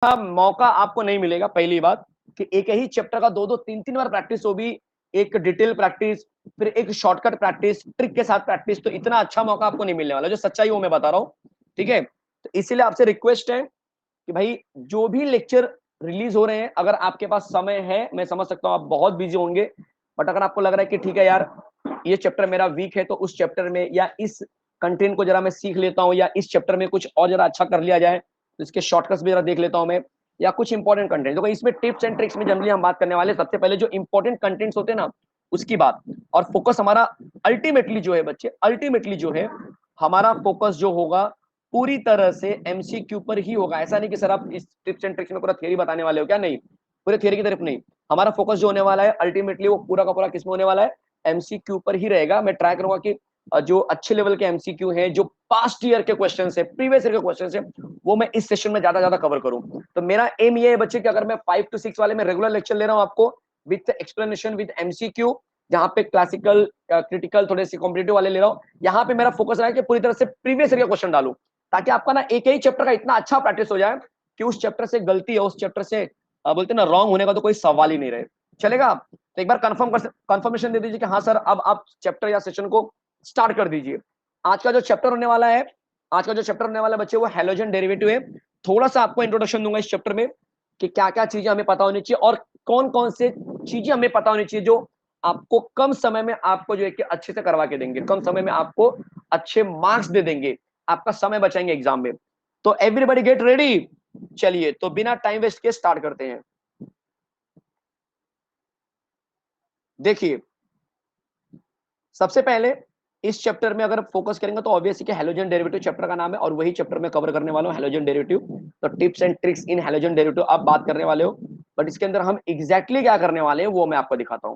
मौका आपको नहीं मिलेगा। पहली बात कि एक ही चैप्टर का 2-2 3-3 बार प्रैक्टिस, वो भी एक डिटेल प्रैक्टिस, फिर एक शॉर्टकट प्रैक्टिस, ट्रिक के साथ प्रैक्टिस, तो इतना अच्छा मौका आपको नहीं मिलने वाला। जो सच्चाई वो मैं बता रहा हूँ, ठीक है? तो इसीलिए आपसे रिक्वेस्ट है कि भाई जो भी लेक्चर रिलीज हो रहे हैं, अगर आपके पास समय है, मैं समझ सकता हूँ आप बहुत बिजी होंगे, बट अगर आपको लग रहा है कि ठीक है यार, ये चैप्टर मेरा वीक है, तो उस चैप्टर में या इस कंटेंट को जरा मैं सीख लेता हूँ, या इस चैप्टर में कुछ और जरा अच्छा कर लिया जाए, तो इसके शॉर्टकट्स भी जरा देख लेता हूँ मैं, या कुछ इंपॉर्टेंट कंटेंट। तो इसमें टिप्स एंड ट्रिक्स में जनरली हम बात करने वाले सबसे पहले जो इंपॉर्टेंट कंटेंट्स होते हैं ना, उसकी बात। और फोकस हमारा अल्टीमेटली जो है बच्चे, अल्टीमेटली जो है हमारा फोकस जो होगा पूरी तरह से एमसीक्यू पर ही होगा। ऐसा नहीं कि सर आप इस टिप्स एंड ट्रिक्स में पूरा थियरी बताने वाले हो, क्या? नहीं, पूरे थियरी की तरफ नहीं। हमारा फोकस जो होने वाला है अल्टीमेटली वो पूरा का पूरा किसमें होने वाला है? एमसीक्यू पर ही रहेगा। मैं ट्राई करूंगा कि जो अच्छे लेवल के एमसीक्यू हैं, जो पास्ट ईयर के क्वेश्चन है, प्रीवियस ईयर के क्वेश्चन है, वो मैं इस सेशन में ज्यादा ज्यादा कवर करूं। तो मेरा एम ये है बच्चे कि अगर मैं 5 to 6 वाले में रेगुलर लेक्चर ले रहा हूं आपको, विद एक्सप्लेनेशन, विद एमसीक्यू, जहां पे क्लासिकल क्रिटिकल थोड़े से कॉम्पिटेटिव वाले ले रहा हूं, यहां पे मेरा फोकस रहा है कि पूरी तरह से प्रीवियस ईयर का क्वेश्चन डालूं, ताकि आपका ना एक ही चैप्टर का इतना अच्छा प्रैक्टिस हो जाए कि उस चैप्टर से गलती है, उस चैप्टर से बोलते ना रॉन्ग होने का तो कोई सवाल ही नहीं रहे। चलेगा? तो एक बार कंफर्मेशन दे दीजिए कि हाँ सर, अब आप चैप्टर या सेशन को स्टार्ट कर दीजिए। आज का जो चैप्टर होने वाला है, आज का जो चैप्टर होने वाला है बच्चे, वो हैलोजन डेरिवेटिव है। थोड़ा सा आपको इंट्रोडक्शन दूंगा इस चैप्टर में कि क्या क्या चीजें हमें पता होनी चाहिए, और कौन कौन से चीजें हमें पता होनी चाहिए जो आपको कम समय में आपको जो है कि अच्छे से करवा के देंगे, कम समय में आपको अच्छे मार्क्स दे देंगे, आपका समय बचाएंगे एग्जाम में। तो एवरीबॉडी गेट रेडी। चलिए, तो बिना टाइम वेस्ट के स्टार्ट करते हैं। देखिए, सबसे पहले इस चैप्टर में अगर फोकस करेंगे तो ऑब्वियसली कि हैलोजन डेरिवेटिव चैप्टर का नाम है, और वही चैप्टर में कवर करने वाला हूं, हैलोजन डेरिवेटिव। तो tips and tricks in halogen derivative आप बात करने वाले हो, बट इसके अंदर हम एग्जैक्टली क्या करने वाले हैं वो मैं आपको दिखाता हूं।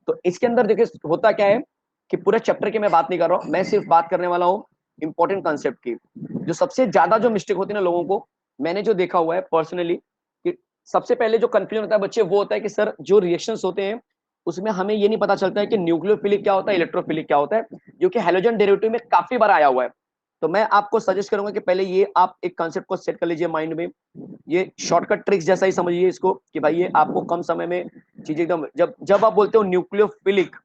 तो इसके अंदर देखिए होता क्या है कि पूरे चैप्टर की मैं बात नहीं कर रहा हूं, मैं सिर्फ बात करने वाला हूं इंपॉर्टेंट कॉन्सेप्ट की। जो सबसे ज्यादा जो मिस्टेक होती है ना लोगों को, मैंने जो देखा हुआ है पर्सनली, कि सबसे पहले जो कंफ्यूजन होता है बच्चे, वो होता है कि सर जो रिएक्शंस होते हैं उसमें हमें ये नहीं पता चलता है कि न्यूक्लियोफिलिक क्या होता है, इलेक्ट्रोफिलिक क्या होता है, जो कि हैलोजन डेरिवेटिव में काफी बार आया हुआ है। तो मैं आपको सजेस्ट करूंगा कि पहले ये आप एक कंसेप्ट को सेट कर लीजिए माइंड में। ये शॉर्टकट ट्रिक्स जैसा ही समझिए इसको, कि भाई ये आपको कम समय में चीजें एकदम, जब जब आप बोलते हो न्यूक्लियोफिलिक,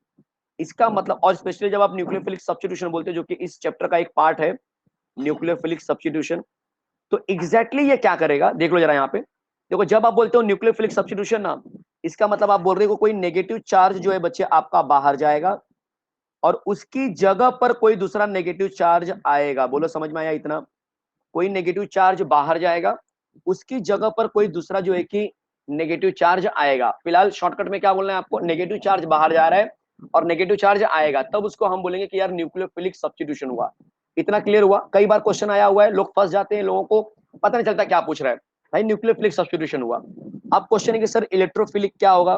इसका मतलब, और स्पेशली जब आप न्यूक्लियोफिलिक सब्स्टिट्यूशन बोलते हो, जो कि इस चैप्टर का एक पार्ट है, न्यूक्लियोफिलिक सब्स्टिट्यूशन, तो एग्जैक्टली ये क्या करेगा देख लो जरा यहाँ पे। देखो, जब आप बोलते हो न्यूक्लियोफिलिक सब्स्टिट्यूशन ना, इसका मतलब आप बोल रहे हो कोई नेगेटिव चार्ज जो है बच्चे आपका बाहर जाएगा, और उसकी जगह पर कोई दूसरा नेगेटिव चार्ज आएगा। बोलो समझ में आया इतना? कोई नेगेटिव चार्ज बाहर जाएगा, उसकी जगह पर कोई दूसरा जो है कि नेगेटिव चार्ज आएगा। फिलहाल शॉर्टकट में क्या बोलना है आपको, नेगेटिव चार्ज बाहर जा रहा है और नेगेटिव चार्ज आएगा, तब उसको हम बोलेंगे कि यार न्यूक्लियोफिलिक सब्स्टिट्यूशन हुआ। इतना क्लियर हुआ? कई बार क्वेश्चन आया हुआ है, लोग फंस जाते हैं, लोगों को पता नहीं चलता क्या पूछ रहा है। भाई न्यूक्लियोफिलिक सब्स्टिट्यूशन हुआ। अब क्वेश्चन है कि सर इलेक्ट्रोफिलिक क्या होगा,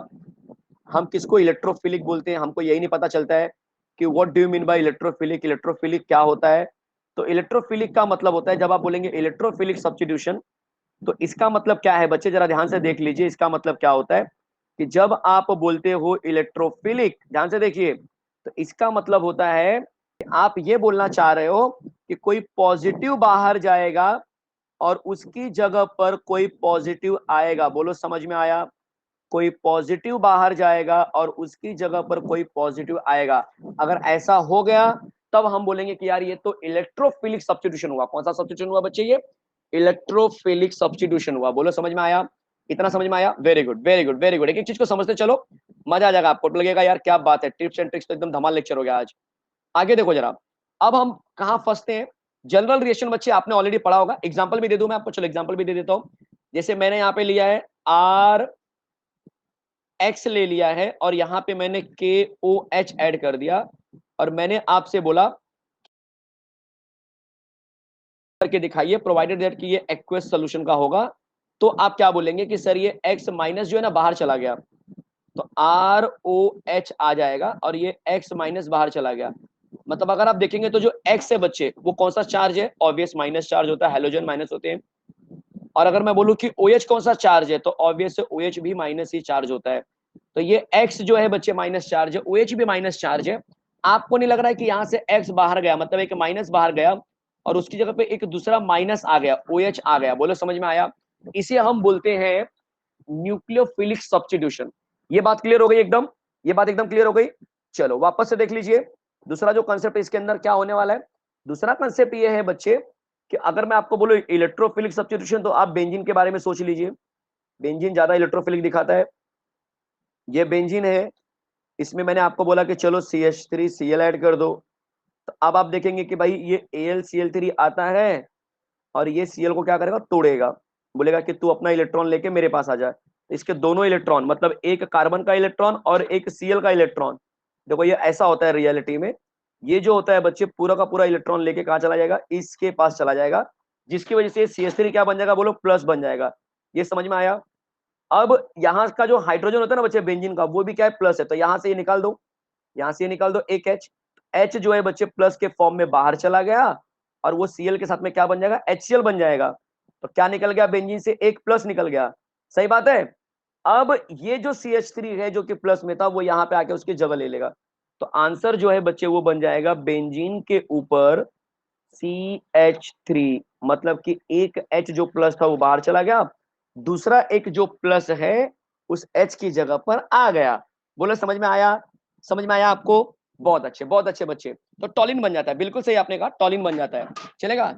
हम किसको इलेक्ट्रोफिलिक बोलते हैं, हमको यही नहीं पता चलता है कि what do you mean by electrophilic, electrophilic क्या होता है। तो इलेक्ट्रोफिलिक का मतलब होता है, जब आप बोलेंगे इलेक्ट्रोफिलिक सब्स्टिट्यूशन, तो इसका मतलब क्या है बच्चे, जरा ध्यान से देख लीजिए। इसका मतलब क्या होता है कि जब आप बोलते हो इलेक्ट्रोफिलिक, ध्यान से देखिए, तो इसका मतलब होता है कि आप ये बोलना चाह रहे हो कि कोई पॉजिटिव बाहर जाएगा और उसकी जगह पर कोई पॉजिटिव आएगा। बोलो समझ में आया? कोई पॉजिटिव बाहर जाएगा और उसकी जगह पर कोई पॉजिटिव आएगा। अगर ऐसा हो गया, तब हम बोलेंगे कि यार ये तो इलेक्ट्रोफिलिक सब्स्टिट्यूशन हुआ। कौन सा सब्स्टिट्यूशन हुआ बच्चे? ये इलेक्ट्रोफिलिक सब्स्टिट्यूशन हुआ। बोलो समझ में आया? इतना समझ में आया? Very good, very good, very good. एक एक चीज को समझते चलो, मजा आ जाएगा आपको, लगेगा यार क्या बात है, टिप्स एंड ट्रिक्स तो एकदम धमाल लेक्चर हो गया आज। आगे देखो जरा, अब हम कहां फंसते हैं। जनरल रिएक्शन बच्चे आपने ऑलरेडी पढ़ा होगा, एग्जांपल भी दे दूं मैं आपको, चलो एग्जांपल भी दे देता हूं। जैसे मैंने यहां पे लिया है आर एक्स ले लिया है, और यहां पे मैंने के ओ एच ऐड कर दिया, और मैंने आपसे बोला करके दिखाइए, प्रोवाइडेड दैट कि ये एक्वस सॉल्यूशन का होगा। तो आप क्या बोलेंगे कि सर ये एक्स माइनस जो है ना बाहर चला गया, तो आर ओ एच आ जाएगा, और ये एक्स माइनस बाहर चला गया। मतलब अगर आप देखेंगे तो जो एक्स है बच्चे, वो कौन सा चार्ज है? ऑब्वियस माइनस चार्ज होता है, हैलोजन माइनस होते हैं। और अगर मैं बोलूं कि ओ एच कौन सा चार्ज है, तो ऑब्वियस ओ एच भी माइनस ही चार्ज होता है। तो ये एक्स जो है बच्चे माइनस चार्ज है, ओ एच भी माइनस चार्ज है। आपको नहीं लग रहा है कि यहाँ से एक्स बाहर गया, मतलब एक माइनस बाहर गया और उसकी जगह पे एक दूसरा माइनस आ गया, ओ एच आ गया? बोलो समझ में आया? इसे हम बोलते हैं न्यूक्लियोफिलिक सब्स्टिट्यूशन। ये बात क्लियर हो गई एकदम, ये बात एकदम क्लियर हो गई। चलो वापस से देख लीजिए दूसरा जो कंसेप्ट इसके अंदर क्या होने वाला है। दूसरा कंसेप्ट ये है बच्चे कि अगर मैं आपको बोलूं इलेक्ट्रोफिलिक सब्स्टिट्यूशन, तो आप बेंजीन के बारे में सोच लीजिए। बेंजीन ज्यादा इलेक्ट्रोफिलिक दिखाता है। ये बेंजीन है, इसमें मैंने आपको बोला कि चलो CH3Cl ऐड कर दो, तो अब आप देखेंगे कि भाई ये AlCl3 आता है और ये Cl को क्या करेगा, तोड़ेगा, बोलेगा कि तू अपना इलेक्ट्रॉन लेके मेरे पास आ जा। इसके दोनों इलेक्ट्रॉन, मतलब एक कार्बन का इलेक्ट्रॉन और एक Cl का इलेक्ट्रॉन, देखो ये ऐसा होता है रियलिटी में। ये जो होता है बच्चे पूरा का पूरा इलेक्ट्रॉन लेके कहाँ चला जाएगा, इसके पास चला जाएगा, जिसकी वजह से CH3 क्या बन जाएगा, बोलो प्लस बन जाएगा। ये समझ में आया। अब यहाँ का जो हाइड्रोजन होता है ना बच्चे बेंजीन का, वो भी क्या है, प्लस है, तो यहाँ से ये निकाल दो, यहाँ से ये निकाल दो एक H जो है बच्चे प्लस के फॉर्म में बाहर चला गया, और वो Cl के साथ में क्या बन जाएगा, HCl बन जाएगा। तो क्या निकल गया, बेंजीन से एक प्लस निकल गया, सही बात है। अब ये जो CH3 है जो कि प्लस में था, वो यहाँ पे आके उसकी जगह ले लेगा। तो आंसर जो है बच्चे वो बन जाएगा बेंजीन के ऊपर CH3, मतलब कि एक H जो प्लस था वो बाहर चला गया, दूसरा एक जो प्लस है उस H की जगह पर आ गया। बोलो समझ में आया, समझ में आया आपको। बहुत अच्छे बच्चे। तो टॉलिन बन जाता है, बिल्कुल सही आपने कहा, टॉलिन बन जाता है, चलेगा।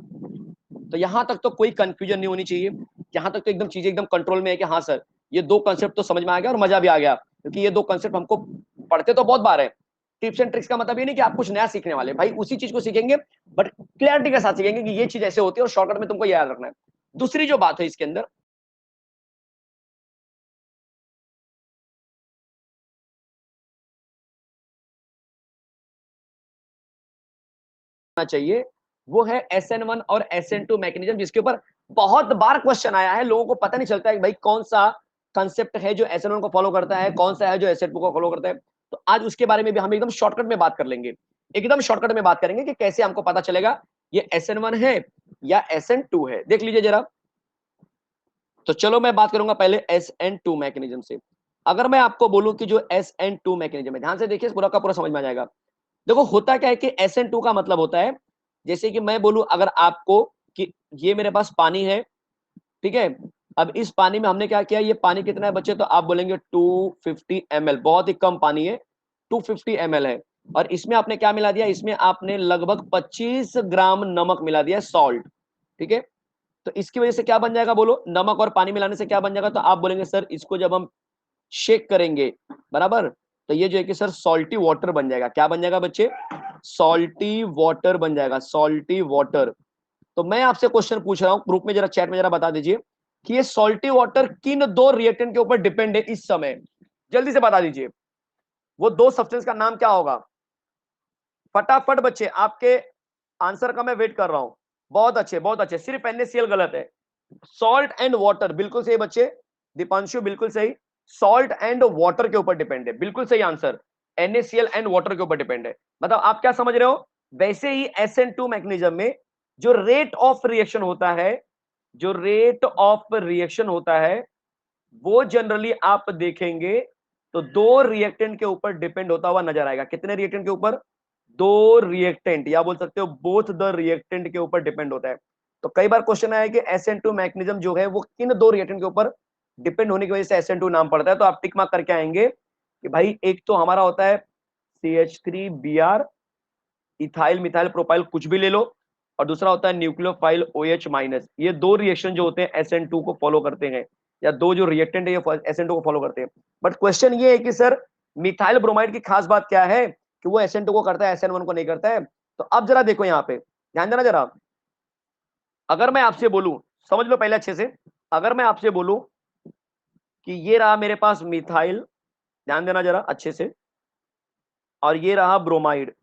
तो यहां तक तो कोई कंफ्यूजन नहीं होनी चाहिए, यहां तक तो एकदम चीजें एकदम कंट्रोल में है कि हाँ सर ये दो कंसेप्ट तो समझ में आ गया और मजा भी आ गया, क्योंकि ये दो कंसेप्ट हमको पढ़ते तो बहुत बार है। टिप्स एंड ट्रिक्स का मतलब ये नहीं कि आप कुछ नया सीखने वाले, भाई उसी चीज को सीखेंगे बट क्लैरिटी के साथ सीखेंगे कि ये चीज ऐसे होती है और शॉर्टकट में तुमको याद रखना है। दूसरी जो बात है इसके अंदर चाहिए, वो है SN1 और SN2 मैकेनिज्म, जिसके ऊपर बहुत बार क्वेश्चन आया है। लोगों को पता नहीं चलता है कि भाई कौन सा कंसेप्ट है जो SN1 को फॉलो करता है, कौन सा है जो SN2 को फॉलो करता है। तो आज उसके बारे में भी हम एकदम शॉर्टकट में बात कर लेंगे, एकदम शॉर्टकट में बात करेंगे कि कैसे हमको पता चलेगा ये SN1 है या SN2 है। देख लीजिए जरा। तो चलो मैं बात करूंगा पहले SN2 मैकेनिज्म से। अगर मैं आपको बोलूं कि जो SN2 मैकेनिज्म है, ध्यान से देखिए, पूरा का पूरा समझ में आ जाएगा। देखो होता क्या है कि SN2 का मतलब होता है, जैसे कि मैं बोलूं अगर आपको कि ये मेरे पास पानी है, ठीक है। अब इस पानी में हमने क्या किया, ये पानी कितना है बच्चे, तो आप बोलेंगे 250 ml, बहुत ही कम पानी है, 250 ml है। और इसमें आपने क्या मिला दिया, इसमें आपने लगभग 25 ग्राम नमक मिला दिया, सॉल्ट, ठीक है। तो इसकी वजह से क्या बन जाएगा, बोलो, नमक और पानी मिलाने से क्या बन जाएगा, तो आप बोलेंगे सर इसको जब हम शेक करेंगे, बराबर, तो ये जो है कि सर सॉल्टी वाटर बन जाएगा। क्या बन जाएगा बच्चे, सॉल्टी वाटर बन जाएगा, सॉल्टी वाटर। तो मैं आपसे क्वेश्चन पूछ रहा हूं, ग्रुप में जरा, चैट में जरा बता दीजिए कि ये सॉल्टी वाटर किन दो रिएक्टेंट के ऊपर डिपेंड है इस समय, जल्दी से बता दीजिए। वो दो सब्सटेंस का नाम क्या होगा, फटाफट बच्चे, आपके आंसर का मैं वेट कर रहा हूं। बहुत अच्छे बहुत अच्छे, सिर्फ NaCl गलत है, सॉल्ट एंड वाटर बिल्कुल सही बच्चे, दीपांशु बिल्कुल सही, सॉल्ट एंड वाटर के ऊपर डिपेंड है, बिल्कुल सही आंसर, NaCl एंड वाटर के ऊपर डिपेंड है। मतलब आप क्या समझ रहे हो, वैसे ही SN2 मैकेनिज्म में जो रेट ऑफ रिएक्शन होता है, जो रेट ऑफ रिएक्शन होता है, वो जनरली आप देखेंगे तो दो रिएक्टेंट के ऊपर डिपेंड होता हुआ नजर आएगा। कितने रिएक्टेंट के ऊपर, दो रिएक्टेंट, या बोल सकते हो बोथ द रिएक्टेंट के ऊपर डिपेंड होता है। तो कई बार क्वेश्चन आया है कि SN2 मैकेनिज्म जो है वो किन दो रिएक्टेंट के ऊपर डिपेंड होने की वजह से SN2 नाम पड़ता है। तो आप टिक मार्क करके आएंगे कि भाई एक तो हमारा होता है CH3Br, इथाइल मिथाइल प्रोपाइल कुछ भी ले लो, और दूसरा होता है न्यूक्लियोफाइल OH-। ये दो रिएक्शन जो होते हैं SN2 को फॉलो करते हैं, या दो जो रिएक्टेंट है ये SN2 को फॉलो करते हैं। बट क्वेश्चन ये है कि सर मिथाइल ब्रोमाइड की खास बात क्या है कि वो SN2 को करता है, SN1 को नहीं करता है। तो अब जरा देखो यहाँ पे, ध्यान देना जरा। अगर मैं आपसे बोलूं, समझ लो पहले अच्छे से, अगर मैं आपसे बोलूं कि ये रहा मेरे पास मिथाइल, ध्यान देना जरा अच्छे से, और ये रहा ब्रोमाइड,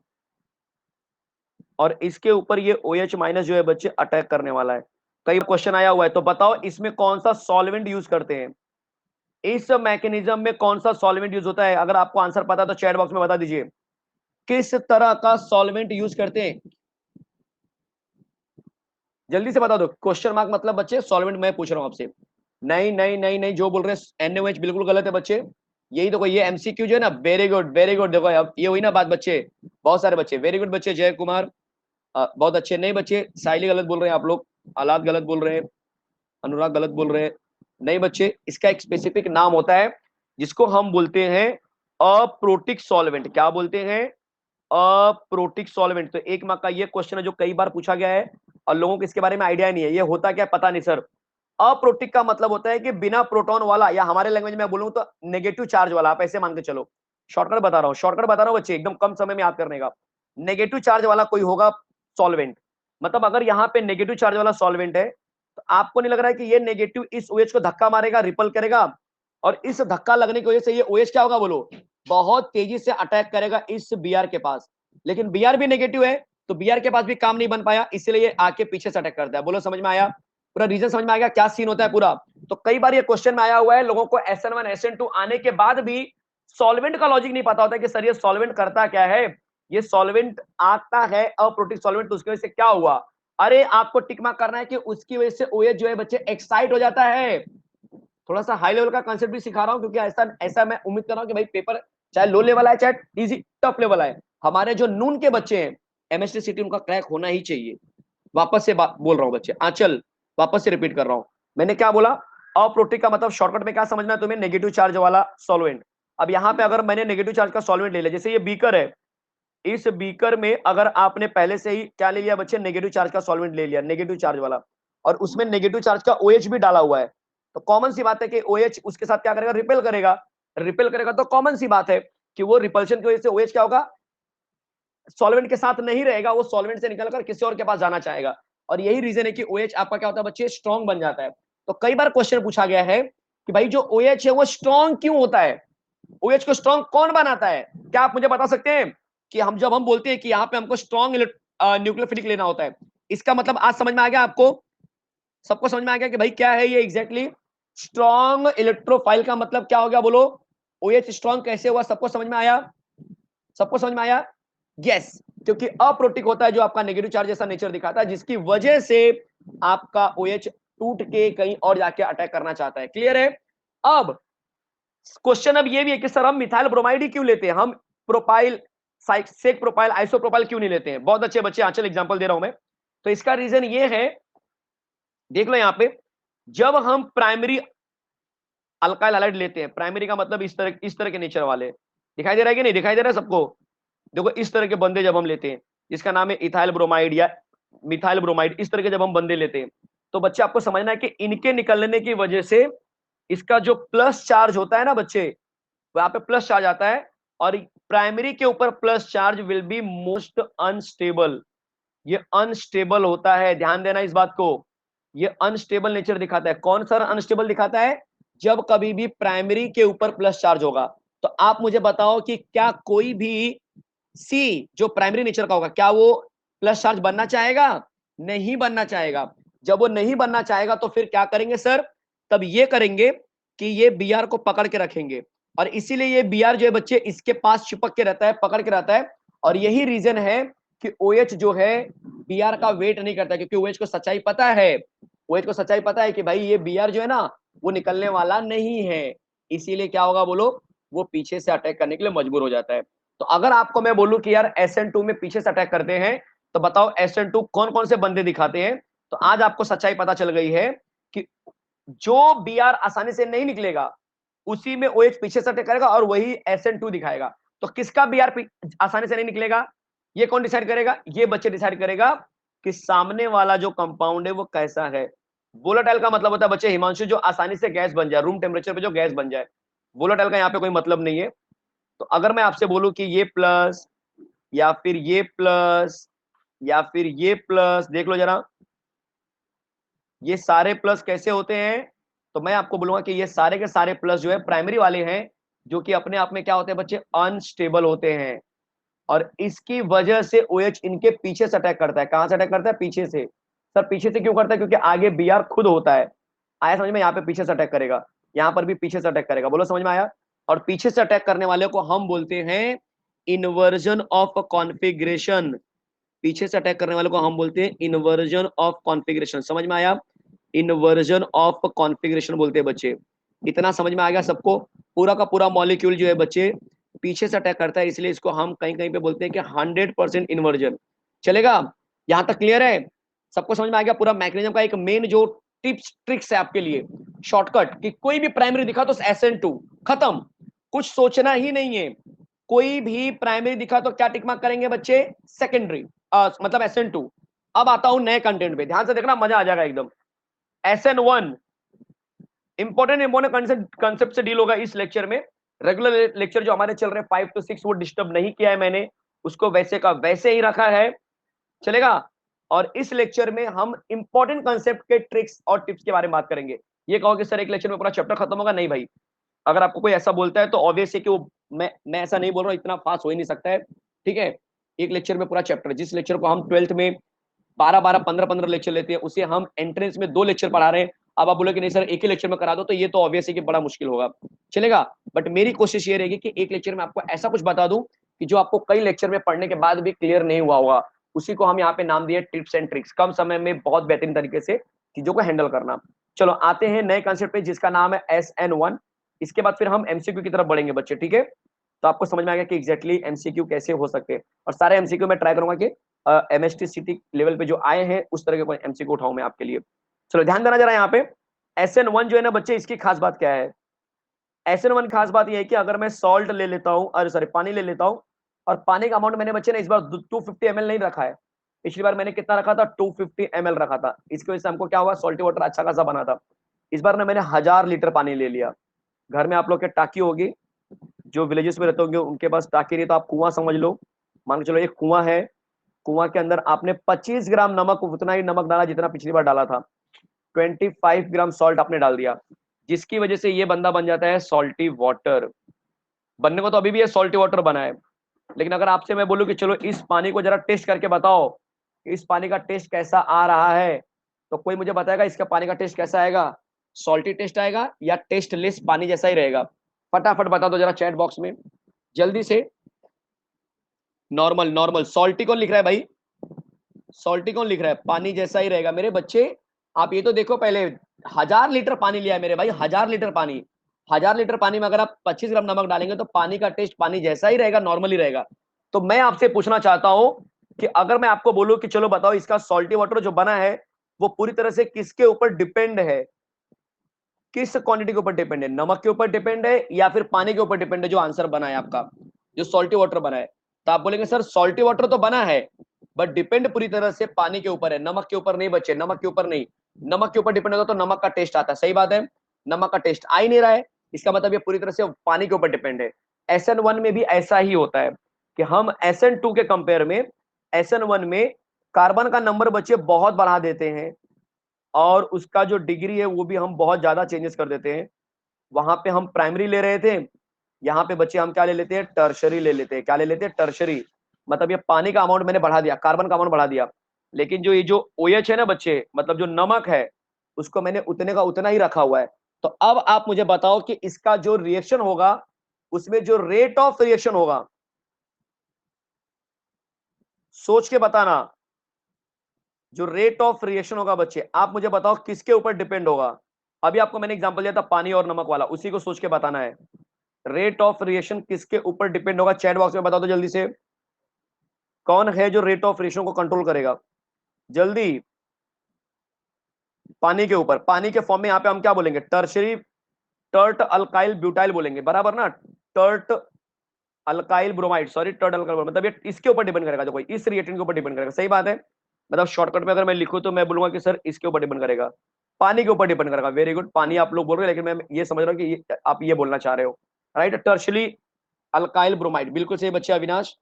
और इसके ऊपर ये OH- जो है बच्चे अटैक करने वाला है। कई क्वेश्चन आया हुआ है, तो बताओ इसमें कौन सा सॉल्वेंट यूज करते हैं, इस मैकेनिज्म में कौन सा सॉल्वेंट यूज होता है। अगर आपको आंसर पता है तो चैट बॉक्स में बता दीजिए, किस तरह का सॉल्वेंट यूज करते हैं, जल्दी से बता दो। क्वेश्चन मार्क मतलब बच्चे सॉल्वेंट मैं पूछ रहा हूं आपसे। नहीं नहीं नहीं नहीं, जो बोल रहे हैं NaOH बिल्कुल गलत है बच्चे। यही देखो ये MCQ जो है ना, वेरी गुड वेरी गुड, देखो अब ये हुई ना बात बच्चे, बहुत सारे बच्चे वेरी गुड बच्चे, जय कुमार बहुत अच्छे। नहीं बच्चे, साइली गलत बोल रहे हैं आप लोग, हालात गलत बोल रहे हैं। अनुराग गलत बोल रहे हैं। नहीं बच्चे, इसका एक स्पेसिफिक नाम होता है जिसको हम बोलते हैं अप्रोटिक सॉल्वेंट। क्या बोलते हैं? Aprotic solvent. तो एक मार्क का ये क्वेश्चन है जो कई बार पूछा गया है और लोगों को इसके बारे में आइडिया नहीं है, ये होता क्या पता नहीं सर। अप्रोटिक का मतलब होता है कि बिना प्रोटॉन वाला, या हमारे लैंग्वेज में बोलूं तो नेगेटिव चार्ज वाला। आप ऐसे मान के चलो, शॉर्टकट बता रहा हूं, शॉर्टकट बता रहा हूं बच्चे, एकदम कम समय में याद करने का। नेगेटिव चार्ज वाला कोई होगा सॉल्वेंट, मतलब अगर यहाँ पे नेगेटिव चार्ज वाला सॉल्वेंट है तो आपको नहीं लग रहा है कि ये नेगेटिव इस OH को धक्का मारेगा, रिपल करेगा, और इस धक्का लगने की वजह से ये OH क्या होगा बोलो, बहुत तेजी से अटैक करेगा इस Br के पास। लेकिन Br भी नेगेटिव है तो Br के पास भी काम नहीं बन पाया, इसलिए ये आके पीछे से अटैक करता है। बोलो समझ में आया? पूरा रीजन समझ में आ गया क्या सीन होता है पूरा? तो कई बार ये क्वेश्चन में आया हुआ है, लोगों को SN1 SN2 आने के बाद भी सॉल्वेंट का लॉजिक नहीं पता होता कि सर ये सॉल्वेंट करता क्या है। ये सॉल्वेंट आता है अप्रोटिक सॉल्वेंट, तो उसकी वजह से क्या हुआ? अरे आपको टिक मार्क करना है कि उसकी वजह से OH जो है बच्चे एक्साइट हो जाता है। थोड़ा सा हाई लेवल का कंसेप्ट भी सिखा रहा हूं, क्योंकि ऐसा ऐसा मैं उम्मीद कर रहा हूं कि भाई पेपर चाहे लो लेवल आए चाहे इजी टफ लेवल आए, हमारे जो नून के बच्चे हैं MST सिटी उनका क्रैक होना ही चाहिए। वापस से बोल रहा हूं बच्चे, आंचल वापस से रिपीट कर रहा हूं, मैंने क्या बोला? अप्रोटिक का मतलब शॉर्टकट में क्या समझना है तुम्हें? नेगेटिव चार्ज वाला सॉल्वेंट। अब यहाँ पे अगर मैंने नेगेटिव चार्ज का सॉल्वेंट ले लिया, जैसे ये बीकर है, इस बीकर में अगर आपने पहले से ही क्या ले लिया बच्चे? नेगेटिव चार्ज का सॉल्वेंट ले लिया, नेगेटिव चार्ज वाला, और उसमें नेगेटिव चार्ज का OH भी डाला हुआ है, तो कॉमन सी बात है कि OH उसके साथ क्या करेगा? रिपेल करेगा। रिपेल करेगा तो कॉमन सी बात है कि वो रिपल्शन की वजह से OH क्या होगा? सॉल्वेंट के साथ नहीं रहेगा, वो सॉल्वेंट से निकलकर किसी और के पास जाना चाहेगा, और यही रीजन है कि OH आपका क्या होता है बच्चे? स्ट्रॉन्ग बन जाता है। तो कई बार क्वेश्चन पूछा गया है कि भाई जो OH है वो स्ट्रॉन्ग क्यों होता है? OH को स्ट्रॉन्ग कौन बनाता है? क्या आप मुझे बता सकते हैं कि हम जब हम बोलते हैं कि यहाँ पे हमको स्ट्रॉन्ग न्यूक्लियोफिलिक लेना होता है, इसका मतलब आज समझ में आ गया आपको? सबको समझ में आ गया कि भाई क्या है ये एग्जैक्टली? स्ट्रॉन्ग इलेक्ट्रोफाइल का मतलब क्या हो गया बोलो? OH स्ट्रॉन्ग कैसे हुआ? सबको समझ में आया? सबको समझ में आया? यस, क्योंकि अप्रोटिक होता है जो आपका नेगेटिव चार्ज जैसा नेचर दिखाता है, जिसकी वजह से आपका OH टूट के कहीं और जाके अटैक करना चाहता है। क्लियर है? अब क्वेश्चन अब ये भी है कि सर हम मिथाइल ब्रोमाइड ही क्यों लेते हैं, हम प्रोपाइल सेक प्रोपाइल आइसोप्रोपाइल क्यों नहीं लेते हैं? बहुत अच्छे बच्चे, आंचल एग्जांपल दे रहा हूं मैं। तो इसका रीजन ये है, देख लो यहां पे, जब हम प्राइमरी अल्काइल हैलाइड लेते हैं, प्राइमरी का मतलब इस तरह के नेचर वाले, दिखाई दे रहा है कि नहीं दिखाई दे रहा है सबको? देखो इस तरह के बंदे जब हम लेते हैं, जिसका नाम है इथाइल ब्रोमाइड या मिथाइल ब्रोमाइड, इस तरह के जब हम बंदे लेते हैं, तो बच्चे आपको समझना है कि इनके निकलने की वजह से इसका जो प्लस चार्ज होता है ना बच्चे, वहां पे प्लस चार्ज आता है, और प्राइमरी के ऊपर plus charge will be most unstable. ये अनस्टेबल होता है, ध्यान देना इस बात को। ये अनस्टेबल नेचर दिखाता है। कौन सा अनस्टेबल दिखाता है? जब कभी भी प्राइमरी के ऊपर प्लस चार्ज होगा। तो आप मुझे बताओ कि क्या कोई भी सी जो प्राइमरी नेचर का होगा, क्या वो प्लस चार्ज बनना चाहेगा? नहीं बनना चाहेगा। जब वो नहीं बनना चाहेगा तो फिर क्या करेंगे सर? तब ये करेंगे कि ये Br को पकड़ के रखेंगे, और इसीलिए ये Br जो है बच्चे इसके पास चिपक के रहता है, पकड़ के रहता है, और यही रीजन है कि OH जो है Br का वेट नहीं करता, क्योंकि OH को सच्चाई पता है, OH को सच्चाई पता है कि भाई ये Br जो है ना वो निकलने वाला नहीं है, इसीलिए क्या होगा बोलो? वो पीछे से अटैक करने के लिए मजबूर हो जाता है। तो अगर आपको मैं बोलूं कि यार SN2 में पीछे से अटैक करते हैं, तो बताओ SN2 कौन कौन से बंदे दिखाते हैं? तो आज आपको सच्चाई पता चल गई है कि जो Br आसानी से नहीं निकलेगा उसी में OH पीछे से अटैक करेगा और वही SN2 दिखाएगा। तो किसका Br आसानी से नहीं निकलेगा? ये कौन डिसाइड करेगा? ये बच्चे डिसाइड करेगा कि सामने वाला जो कंपाउंड है वो कैसा है। वोलेटाइल का मतलब होता है बच्चे हिमांशु जो आसानी से गैस बन जाए, रूम टेम्परेचर पे जो गैस बन जाए। वोलेटाइल का यहाँ पे कोई मतलब नहीं है। तो अगर मैं आपसे बोलूं कि ये प्लस या फिर ये प्लस या फिर ये प्लस, देख लो जरा, ये सारे प्लस कैसे होते हैं? तो मैं आपको बोलूंगा कि ये सारे के सारे प्लस जो है प्राइमरी वाले हैं, जो कि अपने आप में क्या होते हैं बच्चे? अनस्टेबल होते हैं, और इसकी वजह से OH इनके पीछे से अटैक करता है। कहां से अटैक करता है? पीछे से। सर पीछे से क्यों करता है? क्योंकि आगे Br खुद होता है। आया समझ में? यहाँ पे पीछे से अटैक करेगा, यहाँ पर भी पीछे से अटैक करेगा। बोलो समझ में आया? और पीछे से अटैक करने वाले को हम बोलते हैं इन्वर्जन ऑफ कॉन्फिग्रेशन। पीछे से अटैक करने वाले को हम बोलते हैं इन्वर्जन ऑफ कॉन्फिग्रेशन। समझ में आया? इन्वर्जन ऑफ कॉन्फिग्रेशन बोलते हैं बच्चे। इतना समझ में आ गया सबको? पूरा का पूरा मॉलिक्यूल जो है बच्चे पीछे से अटैक करता है, इसलिए इसको हम कहीं कहीं पे बोलते हैं कि 100% इन्वर्जन। चलेगा? यहां तक क्लियर है? सबको समझ में आ गया? पूरा मैकेनिज्म का एक मेन जो टिप्स ट्रिक्स है आपके लिए, शॉर्टकट, कि कोई भी प्राइमरी दिखा तो SN2 खत्म, कुछ सोचना ही नहीं है। कोई भी प्राइमरी दिखा तो क्या टिक मार्क करेंगे बच्चे, सेकेंडरी, मतलब SN2। अब आता हूं नए कंटेंट पे, ध्यान से देखना, मजा आ जाएगा एकदम। SN1 इंपॉर्टेंट कंसेप्ट से डील होगा इस लेक्चर में। रेगुलर लेक्चर जो हमारे चल रहे हैं 5 to 6 वो डिस्टर्ब नहीं किया है मैंने, उसको वैसे का वैसे ही रखा है, चलेगा। और इस लेक्चर में हम इंपॉर्टेंट कंसेप्ट के ट्रिक्स और टिप्स के बारे में बात करेंगे। ये कहो कि सर एक लेक्चर में पूरा चैप्टर खत्म होगा, नहीं भाई। अगर आपको कोई ऐसा बोलता है तो ऑब्वियस है कि वो, मैं ऐसा नहीं बोल रहा हूं, इतना फास्ट हो ही नहीं सकता है, ठीक है। एक लेक्चर में पूरा चैप्टर, जिस लेक्चर को हम 12th में 12-12, 15-15 लेक्चर लेते हैं, उसे हम एंट्रेंस में 2 लेक्चर पढ़ा रहे हैं। अब आप बोले कि नहीं सर एक ही लेक्चर में करा दो, तो ये तो ऑब्वियस है कि बड़ा मुश्किल होगा, चलेगा। बट मेरी कोशिश ये रहेगी कि एक लेक्चर में आपको ऐसा कुछ बता दूं कि जो आपको कई लेक्चर में पढ़ने के बाद भी क्लियर नहीं हुआ होगा। उसी को हम यहाँ पे नाम दिए टिप्स एंड ट्रिक्स, कम समय में बहुत बेहतरीन तरीके से चीजों को हैंडल करना। चलो आते हैं नए कंसेप्ट पे, जिसका नाम है SN1। इसके बाद फिर हम MCQ की तरफ बढ़ेंगे बच्चे, ठीक है। तो आपको समझ में आ गया कि एग्जैक्टली MCQ कैसे हो सकते हैं, और सारे MCQ में ट्राई करूंगा कि MST CT लेवल पे जो आए हैं उस तरह के कोई MCQ उठाऊं मैं आपके लिए। चलो ध्यान देना जरा यहाँ पे, SN1 जो है ना बच्चे, इसकी खास बात क्या है। SN1 की खास बात यह है कि अगर मैं सॉल्ट ले लेता हूं, अरे सॉरी पानी ले लेता हूं, और पानी का अमाउंट मैंने बच्चे ने इस बार 250 ml नहीं रखा है, पिछली बार मैंने कितना रखा था, 250 ml रखा था। इसकी वजह से हमको क्या हुआ, सॉल्टी वाटर अच्छा खासा बना था। इस बार ना मैंने 1000 लीटर पानी ले लिया। घर में आप लोग के टाकी होगी, जो विलेजेस में रहते होंगे उनके पास टाकी नहीं, तो आप कुआं समझ लो, मान के चलो एक कुआं है, कुआं के अंदर आपने 25 ग्राम नमक, उतना ही नमक डाला जितना पिछली बार डाला था, 25 ग्राम सॉल्ट आपने डाल दिया, जिसकी वजह से ये बंदा बन जाता है सॉल्टी वाटर। बनने को तो अभी भी ये सॉल्टी वाटर बना है, लेकिन अगर आपसे मैं बोलूं कि चलो इस पानी को जरा टेस्ट करके बताओ कि इस पानी का टेस्ट कैसा आ रहा है, तो कोई मुझे बताएगा इसका पानी का टेस्ट कैसा आएगा, सॉल्टी टेस्ट आएगा या टेस्टलेस पानी जैसा ही रहेगा। फटाफट बता दो जरा चैट बॉक्स में जल्दी से। नॉर्मल नॉर्मल, सॉल्टी कौन लिख रहा है भाई, सॉल्टी कौन लिख रहा है, पानी जैसा ही रहेगा मेरे बच्चे। आप ये तो देखो पहले, 1000 लीटर पानी लिया है मेरे भाई, 1000 लीटर पानी, 1000 लीटर पानी में अगर आप 25 ग्राम नमक डालेंगे तो पानी का टेस्ट पानी जैसा ही रहेगा, नॉर्मल ही रहेगा। तो मैं आपसे पूछना चाहता हूं कि अगर मैं आपको बोलूं कि चलो बताओ इसका सॉल्टी वाटर जो बना है वो पूरी तरह से किसके ऊपर डिपेंड है, किस क्वांटिटी के ऊपर डिपेंड है, नमक के ऊपर डिपेंड है या फिर पानी के ऊपर डिपेंड है, जो आंसर बना है आपका, जो सॉल्टी वाटर बना है। तो आप बोलेंगे सर सॉल्टी वाटर तो बना है बट डिपेंड पूरी तरह से पानी के ऊपर है, नमक के ऊपर नहीं बच्चे, नमक के ऊपर नहीं। नमक के ऊपर डिपेंड होगा तो नमक का टेस्ट आता है, सही बात है, नमक का टेस्ट आ ही नहीं रहा है, इसका मतलब ये पूरी तरह से पानी के ऊपर डिपेंड है। SN1 में भी ऐसा ही होता है कि हम SN2 के कंपेयर में SN1 में कार्बन का नंबर बच्चे बहुत बढ़ा देते हैं, और उसका जो डिग्री है वो भी हम बहुत ज्यादा चेंजेस कर देते हैं। वहां पे हम प्राइमरी ले रहे थे, यहाँ पे बच्चे हम क्या ले लेते हैं, टर्शरी ले लेते हैं। क्या ले लेते हैं, टर्शरी। मतलब ये पानी का अमाउंट मैंने बढ़ा दिया, कार्बन का अमाउंट बढ़ा दिया, लेकिन जो ये जो OH है ना बच्चे, मतलब जो नमक है, उसको मैंने उतने का उतना ही रखा हुआ है। तो अब आप मुझे बताओ कि इसका जो रिएक्शन होगा, उसमें जो रेट ऑफ रिएक्शन होगा, सोच के बताना, जो रेट ऑफ रिएक्शन होगा बच्चे, आप मुझे बताओ किसके ऊपर डिपेंड होगा। अभी आपको मैंने एग्जांपल दिया था पानी और नमक वाला, उसी को सोच के बताना है। रेट ऑफ रिएक्शन किसके ऊपर डिपेंड होगा, चैट बॉक्स में बता दो जल्दी से, कौन है जो रेट ऑफ रिएक्शन को कंट्रोल करेगा, जल्दी। पानी के ऊपर, पानी के फॉर्म में यहाँ पे हम क्या बोलेंगे, टर्शरी टर्ट अल्काइल ब्यूटाइल बोलेंगे, बराबर ना, tert alkyl bromide, sorry tert alkyl bromide, मतलब ये इसके ऊपर डिपेंड करेगा, जो कोई इस रिएक्टेंट के ऊपर डिपेंड करेगा, सही बात है। मतलब शॉर्टकट में अगर मैं लिखूं तो मैं बोलूंगा कि सर इसके ऊपर डिपेंड करेगा, पानी के ऊपर डिपेंड करेगा। वेरी गुड, पानी आप लोग बोल रहे हैं, लेकिन मैं ये समझ रहा हूँ कि आप ये बोलना चाह रहे हो, राइट। टर्शरी अल्काइल ब्रोमाइड, बिल्कुल सही बच्चे अविनाश,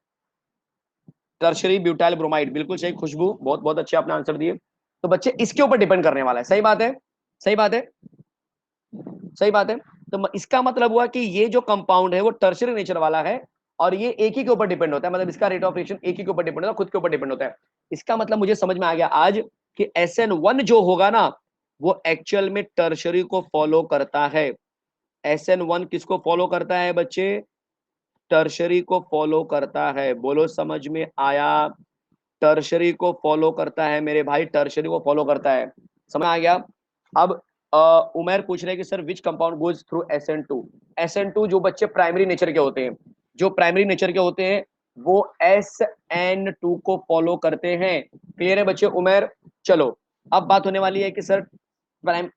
टर्शरी ब्यूटाइल ब्रोमाइड, बिल्कुल सही। खुशबू, बहुत बहुत अच्छे आपने आंसर दिए। तो बच्चे इसके ऊपर डिपेंड करने वाला है, सही बात है, सही बात है, सही बात है। तो इसका मतलब हुआ कि ये जो कंपाउंड है वो टर्शरी नेचर वाला है, और ये एक ही के ऊपर डिपेंड होता है, मतलब इसका रेट ऑफ रिएक्शन एक ही के ऊपर डिपेंड होता है, खुद के ऊपर डिपेंड होता है। इसका मतलब मुझे समझ में आ गया आज कि SN1 जो होगा ना, वो एक्चुअल में टर्शरी को फॉलो करता है। SN1 किसको फॉलो करता है बच्चे, टर्शरी को फॉलो करता है। बोलो समझ में आया, टर्शरी को फॉलो करता है मेरे भाई, टर्शरी को फॉलो करता है, समझ आ गया। अब उमेर पूछ रहे हैं कि sir which compound goes through SN2। SN2 जो बच्चे प्राइमरी नेचर के होते हैं, जो प्राइमरी नेचर के होते हैं वो SN2 को फॉलो करते हैं। क्लियर है बच्चे, उमेर। चलो अब बात होने वाली है कि सर प्राइम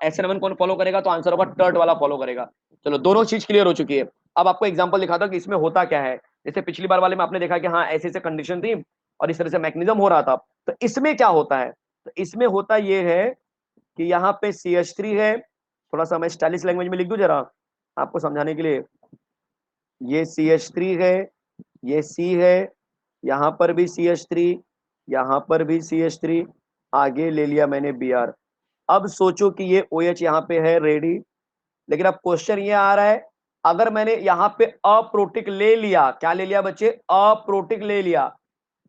SN1 कौन फॉलो करेगा, तो आंसर होगा टर्ट वाला फॉलो करेगा। चलो दोनों चीज क्लियर हो चुकी है। अब आपको एग्जांपल दिखाता हूं कि इसमें होता क्या है। जैसे पिछली बार वाले में आपने देखा कि हाँ ऐसे ऐसे कंडीशन थी और इस तरह से मैकेनिज्म हो रहा था, तो इसमें क्या होता है, तो इसमें होता ये है कि यहाँ पे CH3 है, थोड़ा सा मैं स्टाइलिश लैंग्वेज में लिख दूं जरा आपको समझाने के लिए। ये CH3 है, ये C है, यहां पर भी CH3, यहां पर भी CH3, आगे ले लिया मैंने Br। अब सोचो कि ये OH यहाँ पे है रेडी, लेकिन अब क्वेश्चन ये आ रहा है, अगर मैंने यहाँ पे अप्रोटिक ले लिया, क्या ले लिया बच्चे, अप्रोटिक ले लिया,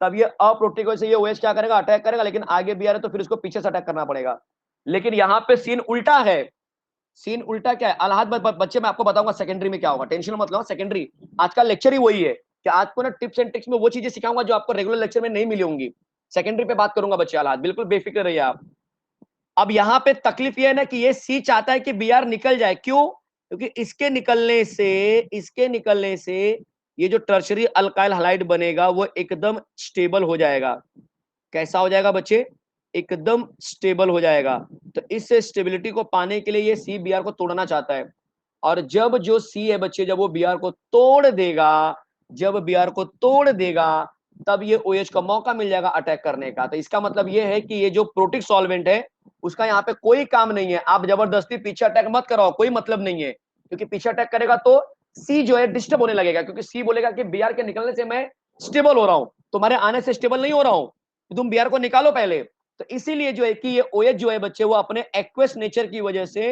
तब ये अप्रोटिक वजह से ये OH क्या करेगा, अटैक करेगा, लेकिन आगे Br है तो फिर इसको पीछे से अटैक करना पड़ेगा। लेकिन यहाँ पे सीन उल्टा है। सीन उल्टा क्या है, अलाहाद बच्चे मैं आपको बताऊंगा सेकेंडरी में क्या होगा, टेंशन मत लो। सेकेंडरी आज का लेक्चर ही वही है कि आपको ना टिप्स एंड ट्रिक्स में वो चीजें सिखाऊंगा जो आपको रेगुलर लेक्चर में नहीं मिली होंगी। सेकेंडरी पे बात करूंगा बच्चे, अलाहाद बिल्कुल बेफिक्र रहिए आप। अब यहाँ पे तकलीफ ये है ना कि ये सी चाहता है कि Br निकल जाए, क्यों, क्योंकि इसके निकलने से ये जो टर्शरी अल्काइल हलाइड बनेगा वो एकदम स्टेबल हो जाएगा। कैसा हो जाएगा बच्चे, एकदम स्टेबल हो जाएगा। तो इस स्टेबिलिटी को पाने के लिए ये सी Br को तोड़ना चाहता है, और जब जो सी है बच्चे, जब वो Br को तोड़ देगा, जब Br को तोड़ देगा, तब ये OH का मौका मिल जाएगा अटैक करने का। तो इसका मतलब ये है कि ये जो प्रोटिक सॉल्वेंट है उसका यहाँ पे कोई काम नहीं है। आप जबरदस्ती पीछे अटैक मत कराओ, कोई मतलब नहीं है, क्योंकि पीछे अटैक करेगा तो सी जो है डिस्टर्ब होने लगेगा, क्योंकि सी बोलेगा कि Br के निकलने से मैं स्टेबल हो रहा हूं, तुम्हारे आने से स्टेबल नहीं हो रहा हूं, तो तुम Br को निकालो पहले। तो इसीलिए जो है कि ये OH जो है बच्चे वो अपने एक्वस नेचर की वजह से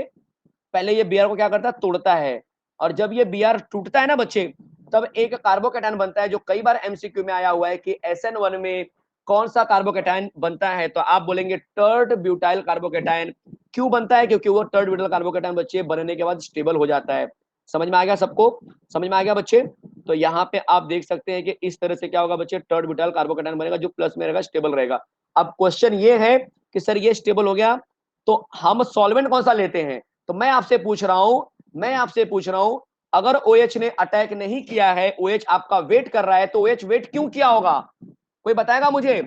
पहले ये Br को क्या करता है, तोड़ता है। और जब ये Br टूटता है ना बच्चे, तब एक कार्बोकैटायन बनता है, जो कई बार MCQ में आया हुआ है कि SN1 में कौन सा कार्बोकैटायन बनता है, तो आप बोलेंगे टर्ट ब्यूटाइल कार्बोकैटायन। क्यों बनता है, क्योंकि वो टर्ट ब्यूटाइल कार्बोकैटायन बच्चे बनने के बाद स्टेबल हो जाता है। समझ में आ गया सबको, समझ में आ गया बच्चे। तो यहाँ पे आप देख सकते हैं कि इस तरह से क्या होगा बच्चे, टर्ट ब्यूटाइल कार्बोकैटायन बनेगा जो प्लस में रहेगा, स्टेबल रहेगा। अब क्वेश्चन ये है कि सर ये स्टेबल हो गया तो हम सॉल्वेंट कौन सा लेते हैं, तो मैं आपसे पूछ रहा हूं अगर OH ने अटैक नहीं किया है, OH आपका वेट कर रहा है, तो OH वेट क्यों किया होगा, कोई बताएगा मुझे।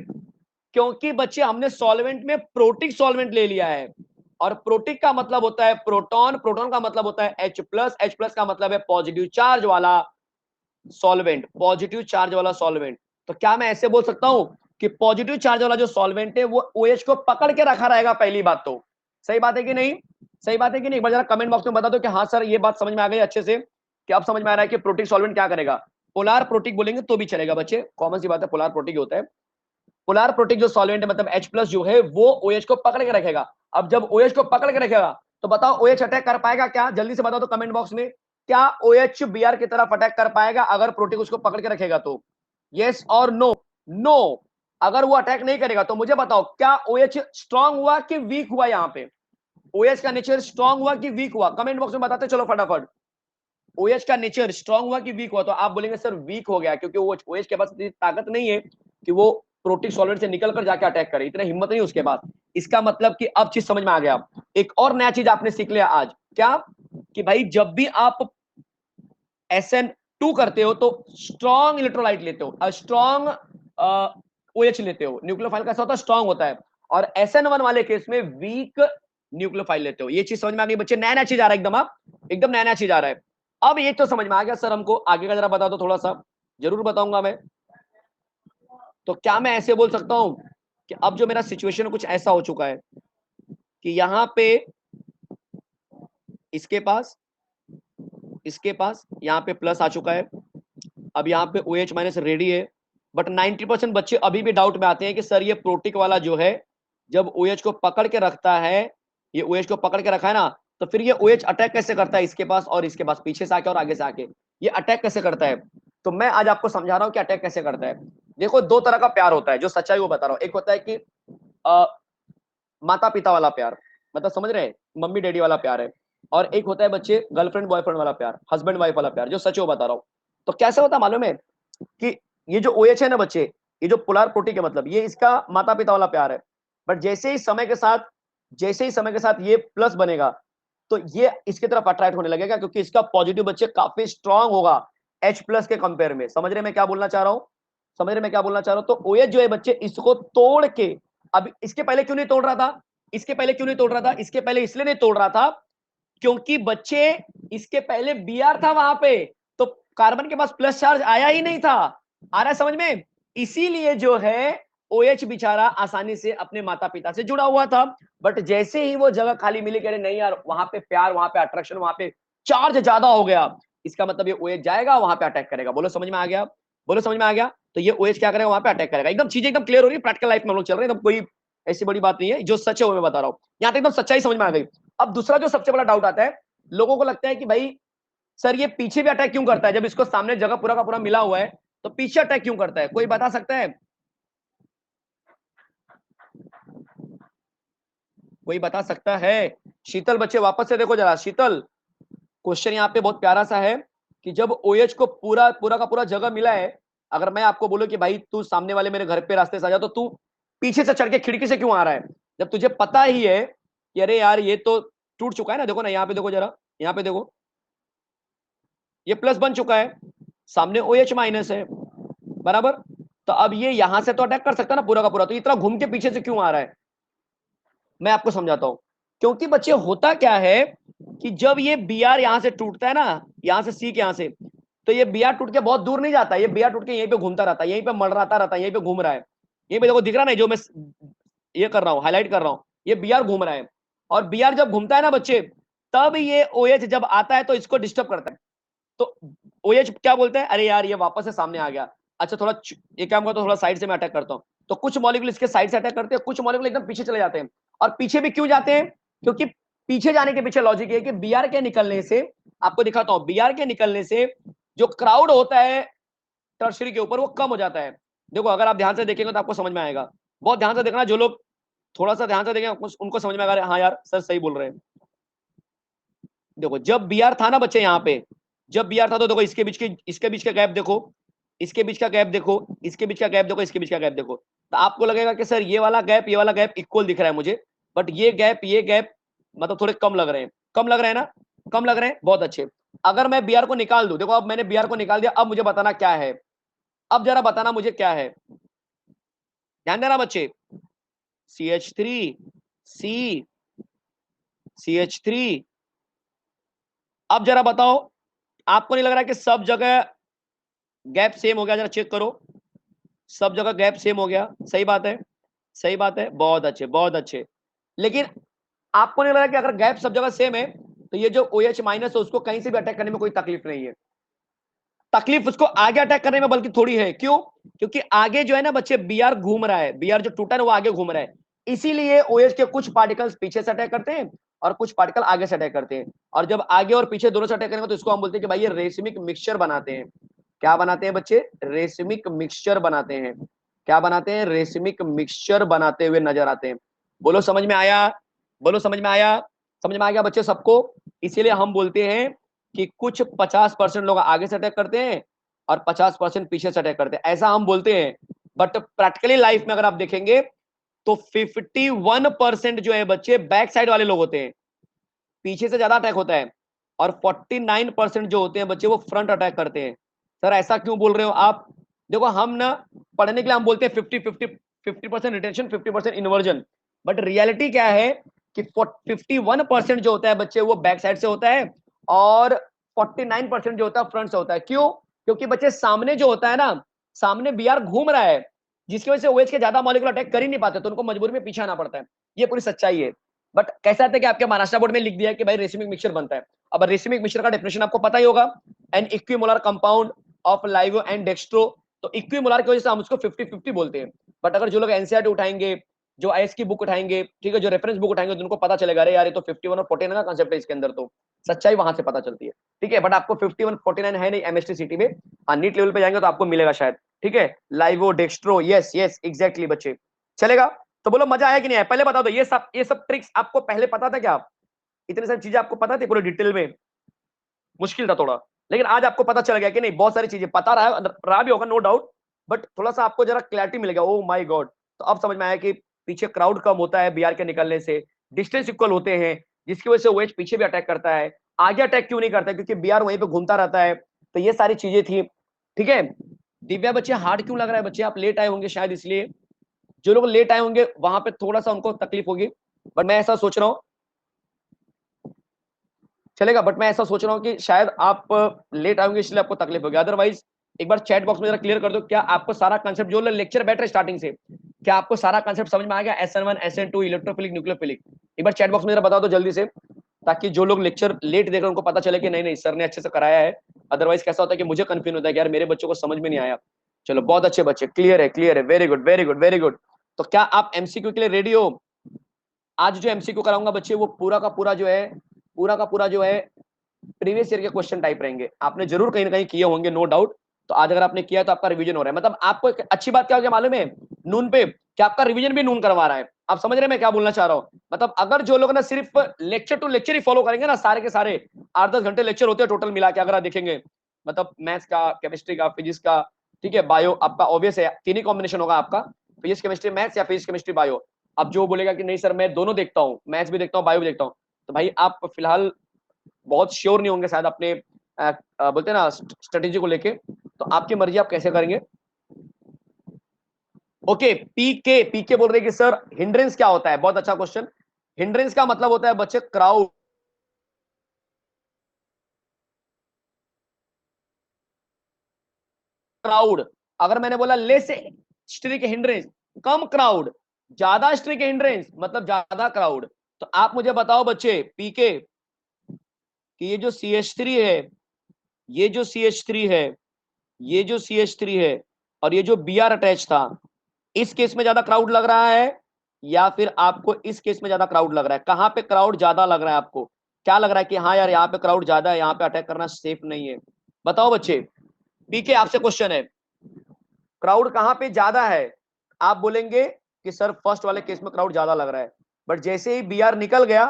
क्योंकि बच्चे हमने सॉल्वेंट में प्रोटिक सॉल्वेंट ले लिया है, और प्रोटिक का मतलब होता है प्रोटॉन, प्रोटॉन का मतलब होता है H+, H+ का मतलब है पॉजिटिव चार्ज वाला सॉल्वेंट, पॉजिटिव चार्ज वाला सॉल्वेंट। तो क्या मैं ऐसे बोल सकता हूं कि पॉजिटिव चार्ज वाला जो सॉल्वेंट है वो OH को पकड़ के रखा रहेगा, पहली बात तो सही बात है कि नहीं, सही बात है कि नहीं, एक बार जरा कमेंट बॉक्स में बता दो कि हाँ सर ये बात समझ में आ गई अच्छे से, कि अब समझ में आ रहा है कि प्रोटिक सॉल्वेंट क्या करेगा। पोलार प्रोटिक बोलेंगे तो भी चलेगा बच्चे, कॉमन सी बात है, पोलार प्रोटिक होता है। पोलार प्रोटिक जो सॉल्वेंट है मतलब H+ जो है वो OH को पकड़ के रखेगा। अब जब OH को पकड़ के रखेगा तो बताओ OH अटैक कर पाएगा क्या, जल्दी से बताओ तो कमेंट बॉक्स में, क्या OH Br की तरफ अटैक कर पाएगा अगर प्रोटिक उसको पकड़ के रखेगा तो, यस और नो। नो, अगर वो अटैक नहीं करेगा तो मुझे बताओ क्या OH स्ट्रांग हुआ कि वीक हुआ, यहाँ पे OH का नेचर स्ट्रांग हुआ कि वीक हुआ, कमेंट बॉक्स में बताते चलो फटाफट। OH का नेचर स्ट्रांग हुआ कि वीक हुआ, तो आप बोलेंगे सर वीक हो गया, क्योंकि वो OH के पास इतनी ताकत नहीं है कि वो प्रोटिक सॉल्वेंट से निकलकर जाके अटैक करे, इतना हिम्मत नहीं उसके पास। इसका मतलब कि अब चीज समझ में आ गया। एक और नया चीज आपने सीख लिया आज, क्या, कि भाई जब भी आप SN2 करते हो तो स्ट्रॉन्ग इलेक्ट्रोलाइट लेते हो, स्ट्रॉन्ग OH लेते हो, न्यूक्लियोफाइल कैसा होता है, स्ट्रॉन्ग होता है, और SN1 वाले केस में वीक न्यूक्लियोफाइल लेते हो। ये चीज समझ में आ गई बच्चे, नया नया चीज आ रहा है एकदम, आप एकदम नया नया चीज आ रहा है। अब ये तो समझ में आ गया सर, हमको आगे का जरा बता दो थोड़ा सा, जरूर बताऊंगा मैं। तो क्या मैं ऐसे बोल सकता हूं कि अब जो मेरा सिचुएशन कुछ ऐसा हो चुका है कि यहाँ पे इसके पास यहाँ पे प्लस आ चुका है, अब यहाँ पे OH- रेडी है, बट 90% बच्चे अभी भी डाउट में आते हैं कि सर ये प्रोटिक वाला जो है जब OH को पकड़ के रखता है, ये OH को पकड़ के रखा है ना, तो फिर ये OH अटैक कैसे करता है इसके पास और इसके पास, पीछे से आके और आगे से आके ये अटैक कैसे करता है। तो मैं आज आपको समझा रहा हूं कि अटैक कैसे करता है। देखो दो तरह का प्यार होता है, जो सच्चाई वो बता रहा हूं। एक होता है कि माता पिता वाला प्यार, मतलब समझ रहे हैं, मम्मी डैडी वाला प्यार है, और एक होता है बच्चे गर्लफ्रेंड बॉयफ्रेंड वाला प्यार, हस्बैंड वाइफ वाला प्यार, जो सच वो बता रहा हूँ। तो कैसे होता मालूम है कि ये जो OH है ना बच्चे, ये जो पोलर प्रोटिक है मतलब ये इसका माता पिता वाला प्यार है, बट जैसे ही समय के साथ ये प्लस बनेगा तो ये इसकी तरफ अट्रैक्ट होने लगेगा, क्योंकि इसका पॉजिटिव बच्चे काफी स्ट्रांग होगा H+ के कंपेयर में। समझ रहे मैं क्या बोलना चाह रहा हूं, समझ रहे मैं क्या बोलना चाह रहा हूं। तो OH जो है बच्चे इसको तोड़ के, अब इसके पहले क्यों नहीं तोड़ रहा था, इसके पहले क्यों नहीं तोड़ रहा था? इसके पहले इसलिए नहीं तोड़ रहा था क्योंकि बच्चे इसके पहले Br था वहां पे, तो कार्बन के पास प्लस चार्ज आया ही नहीं था। आ रहा है समझ में? इसीलिए जो है OH बेचारा आसानी से अपने माता पिता से जुड़ा हुआ था, बट जैसे ही वो जगह खाली मिली, कह रहे नहीं यार वहां पे प्यार, वहां पे अट्रैक्शन, वहां पे चार्ज ज्यादा हो गया, इसका मतलब ये OH जाएगा वहां पे अटैक करेगा। बोलो समझ में आ गया? बोलो समझ में आ गया? तो ये OH क्या करेगा? वहां पे अटैक करेगा। एकदम चीजें एकदम क्लियर हो रही है, प्रैक्टिकल लाइफ में हम लोग चल रहे हैं, एकदम कोई ऐसी बड़ी बात नहीं है, जो सच है वो मैं बता रहा हूँ। यहाँ तक एकदम सच्चाई समझ में आ गई। अब दूसरा जो सबसे बड़ा डाउट आता है, लोगों को लगता है कि भाई सर ये पीछे भी अटैक क्यों करता है? जब इसको सामने जगह पूरा का पूरा मिला हुआ है तो पीछे अटैक क्यों करता है? कोई बता सकता है? कोई बता सकता है? शीतल बच्चे वापस से देखो जरा। शीतल, क्वेश्चन यहाँ पे बहुत प्यारा सा है कि जब OH को पूरा पूरा का पूरा जगह मिला है, अगर मैं आपको बोलूं कि भाई तू सामने वाले मेरे घर पे रास्ते से आ जा, तो तू पीछे से चढ़ के खिड़की से क्यों आ रहा है? जब तुझे पता ही है कि अरे यार ये तो टूट चुका है ना। देखो ना यहाँ पे देखो जरा, यहाँ पे देखो, ये प्लस बन चुका है, सामने OH माइनस है, बराबर। तो अब ये यहां से तो अटैक कर सकता है ना पूरा का पूरा, तो इतना घूम के पीछे से क्यों आ रहा है? मैं आपको समझाता हूं। क्योंकि बच्चे होता क्या है कि जब ये Br यहां से टूटता है ना, यहां से सी के यहां से, तो ये Br टूट के बहुत दूर नहीं जाता, ये Br टूट के यहीं पे घूमता रहता है, यहीं पे मड़राता रहता है, यहीं पे घूम रहा है। यहीं पे देखो दिख रहा नहीं, जो मैं ये कर रहा हूं, हाईलाइट कर रहा हूं, ये Br घूम रहा है। और Br जब घूमता है ना बच्चे, तब ये OH जब आता है तो इसको डिस्टर्ब करता है। तो OH क्या बोलते हैं? अरे यार ये वापस से सामने आ गया, अच्छा थोड़ा एक काम करता हूं, थोड़ा साइड से मैं अटैक करता हूं। तो कुछ मॉलिक्यूल इसके साइड से अटैक करते हैं, कुछ मॉलिक्यूल एकदम पीछे चले जाते हैं। और पीछे भी क्यों जाते हैं? क्योंकि पीछे जाने के पीछे लॉजिक है कि Br के निकलने से, आपको दिखाता हूं, Br के निकलने से जो क्राउड होता है टर्शरी के ऊपर वो कम हो जाता है। देखो अगर आप ध्यान से देखेंगे तो आपको समझ में आएगा। बहुत ध्यान से देखना, जो लोग थोड़ा सा ध्यान से देखेंगे उनको समझ में आएगा, हाँ यार सर सही बोल रहे हैं। देखो जब Br था ना बच्चे यहाँ पे, जब Br था तो देखो इसके बीच का गैप देखो, इसके बीच का गैप देखो, इसके बीच का गैप देखो, इसके बीच का गैप देखो। तो आपको लगेगा कि सर ये वाला गैप इक्वल दिख रहा है मुझे, बट ये गैप मतलब थोड़े कम लग रहे हैं। कम लग रहे हैं ना? कम लग रहे हैं, बहुत अच्छे। अगर मैं Br को निकाल दूं, देखो अब मैंने Br को निकाल दिया, अब मुझे बताना क्या है? अब जरा बताना मुझे क्या है, ध्यान देना बच्चे। CH3 C CH3। अब जरा बताओ, आपको नहीं लग रहा कि सब जगह गैप सेम हो गया? जरा चेक करो, सब जगह गैप सेम हो गया, सही बात है, सही बात है, बहुत अच्छे बहुत अच्छे। लेकिन आपको नहीं लग रहा कि अगर गैप सब जगह सेम है तो ये जो OH माइनस है उसको कहीं से भी अटैक करने में कोई तकलीफ नहीं है? तकलीफ उसको आगे अटैक करने में बल्कि थोड़ी है। क्यों? क्योंकि आगे जो है ना बच्चे Br घूम रहा है, Br जो टूटा है वो आगे घूम रहा है, इसीलिए OH के कुछ पार्टिकल्स पीछे से अटैक करते हैं और कुछ पार्टिकल आगे से अटैक करते हैं। और जब आगे और पीछे दोनों से अटैक करेंगे तो इसको हम बोलते हैं कि भाई ये रेसिमिक मिक्सचर बनाते हैं। क्या बनाते हैं बच्चे? रेसिमिक मिक्सचर बनाते हैं। क्या बनाते हैं? रेसिमिक मिक्सचर बनाते हुए नजर आते हैं। बोलो समझ में आया? बोलो समझ में आया? समझ में आ गया बच्चे सबको? इसीलिए हम बोलते हैं कि कुछ 50% लोग आगे से अटैक करते हैं और 50% पीछे से अटैक करते हैं, ऐसा हम बोलते हैं। बट प्रैक्टिकली लाइफ में अगर आप देखेंगे तो 51% जो है बच्चे बैक साइड वाले लोग होते हैं, पीछे से ज्यादा अटैक होता है। और 49% जो होते हैं बच्चे वो फ्रंट अटैक करते हैं। सर ऐसा क्यों बोल रहे हो आप? देखो हम ना पढ़ने के लिए हम बोलते हैं 50% रिटेंशन, 50% इन्वर्जन, बट रियलिटी क्या है कि 51% जो होता है बच्चे वो बैक साइड से होता है और 49% जो होता है फ्रंट से होता है। क्यों? क्योंकि बच्चे सामने जो होता है ना, सामने Br घूम रहा है, जिसकी वजह से OH के ज्यादा मॉलिक्यूल अटैक कर ही नहीं पाते, तो उनको मजबूरी में पीछे आना पड़ता है। ये पूरी सच्चाई है। बट कैसा था कि आपके महाराष्ट्र बोर्ड में लिख दिया कि भाई रेसिमिक मिक्सचर बनता है। अब रेसिमिक मिक्सचर का डेफिनेशन आपको पता ही होगा, an equimolar compound of laevo and dextro. तो इक्विमोलर की वजह से हम उसको 50-50 बोलते हैं। बट अगर जो लोग एनसीईआरटी उठाएंगे, जो आईएस की बुक उठाएंगे, ठीक है, जो रेफरेंस बुक उठाएंगे, तो उनको पता चलेगा अरे यार ये तो 51 और 49 का कांसेप्ट है इसके अंदर, तो सच्चाई वहां से पता चलती है। ठीक है, बट आपको 51-49 है नहीं एमएसटी सिटी में, नीट लेवल पे जाएंगे तो आपको मिलेगा शायद। ठीक है, लाइवो डेक्स्ट्रो, यस यस एग्जैक्टली बच्चे, चलेगा। तो बोलो मजा आया कि नहीं आया? पहले बता दो, ये सब ट्रिक्स आपको पहले पता था क्या? इतनी सारी चीजें आपको पता थी पूरे डिटेल में? मुश्किल था थोड़ा, लेकिन आज आपको पता चल गया कि नहीं, बहुत सारी चीजें पता रहा भी होगा नो डाउट, बट थोड़ा सा आपको जरा क्लैरिटी मिल गया। ओ माय गॉड, तो अब समझ में आया कि पीछे क्राउड कम होता है Br के निकलने से, डिस्टेंस इक्वल होते हैं, जिसकी वजह से OH पीछे भी अटैक करता है, आगे अटैक क्यों नहीं करता है? क्योंकि Br वहीं पे घूमता रहता है। तो ये सारी चीजें थी। ठीक है, दिव्या बच्चे हार्ड क्यों लग रहा है? बच्चे आप लेट आए होंगे शायद, इसलिए जो लोग लेट आए होंगे वहां पे थोड़ा सा उनको तकलीफ होगी। बट मैं ऐसा सोच रहा हूँ, चलेगा, बट मैं ऐसा सोच रहा हूँ कि शायद आप लेट आओगे इसलिए आपको तकलीफ होगी। अदरवाइज एक बार चैट बॉक्स में जरा क्लियर कर दो, क्या आपको सारा कंसेप्ट जो लेक्चर बैठ रहे स्टार्टिंग से, क्या आपको सारा कंसेप्ट समझ में आ गया? SN1 SN2 इलेक्ट्रोफिलिक न्यूक्लियोफिलिक, एक बार चैट बॉक्स में जरा बता दो जल्दी से, ताकि जो लोग लेक्चर लेट देख रहे हैं उनको पता चले कि नहीं नहीं सर ने अच्छे से कराया है। अदरवाइज कैसा होता है कि मुझे कंफ्यूज होता है कि यार मेरे बच्चों को समझ में नहीं आया। चलो बहुत अच्छे बच्चे, क्लियर है, very good very good very good. तो क्या आप एमसीक्यू के लिए रेडी हो? आज जो एमसीक्यू कराऊंगा बच्चे वो पूरा का पूरा जो है, पूरा का पूरा जो है प्रीवियस ईयर के क्वेश्चन टाइप रहेंगे। आपने जरूर कहीं ना कहीं किए होंगे, नो डाउट। तो आज अगर आपने किया है तो आपका रिवीजन हो रहा है। मतलब आपको एक अच्छी बात क्या हो गया मालूम है नून पे, कि आपका रिवीजन भी नून करवा रहा है। आप समझ रहे हैं मैं क्या बोलना चाह रहा हूं? मतलब अगर जो लोग ना सिर्फ lecture to lecture he follow करेंगे ना, सारे के सारे 8-10 घंटे लेक्चर होते हैं टोटल मिला के, अगर आप देखेंगे मतलब मैथ्स का, केमिस्ट्री का, फिजिक्स का, ठीक है, बायो आपका ऑब्वियस है, तीन ही कॉम्बिनेशन होगा आपका, फिजिक्स केमिस्ट्री मैथ्स या फिजिक्स केमिस्ट्री बायो। अब जो बोलेगा कि नहीं सर मैं दोनों देखता हूँ, मैथ्स भी देखता हूँ बायो भी देखता हूँ, तो भाई आप फिलहाल बहुत श्योर नहीं होंगे शायद अपने बोलते हैं ना स्ट्रेटेजी को लेके। तो आपकी मर्जी, आप कैसे करेंगे। ओके, पीके पीके बोल रहे हैं कि सर हिंड्रेंस क्या होता है? बहुत अच्छा क्वेश्चन। हिंड्रेंस का मतलब होता है बच्चे क्राउड, क्राउड। अगर मैंने बोला लेस स्ट्रिक हिंड्रेंस, कम क्राउड, ज्यादा स्ट्रिक हिंड्रेंस मतलब ज्यादा क्राउड। तो आप मुझे बताओ बच्चे पीके कि ये जो CH3 है, ये जो CH3 है, ये जो CH3 है, और ये जो Br अटैच था, इस केस में ज्यादा क्राउड लग रहा है या फिर आपको इस केस में ज्यादा क्राउड लग रहा है? कहां पे क्राउड ज्यादा लग रहा है आपको? क्या लग रहा है कि हाँ यार यहाँ पे क्राउड ज्यादा है, यहाँ पे अटैक करना सेफ नहीं है? बताओ बच्चे। पीके आपसे क्वेश्चन है, क्राउड कहां पे ज्यादा है? आप बोलेंगे कि सर फर्स्ट वाले केस में क्राउड ज्यादा लग रहा है, बट जैसे ही Br निकल गया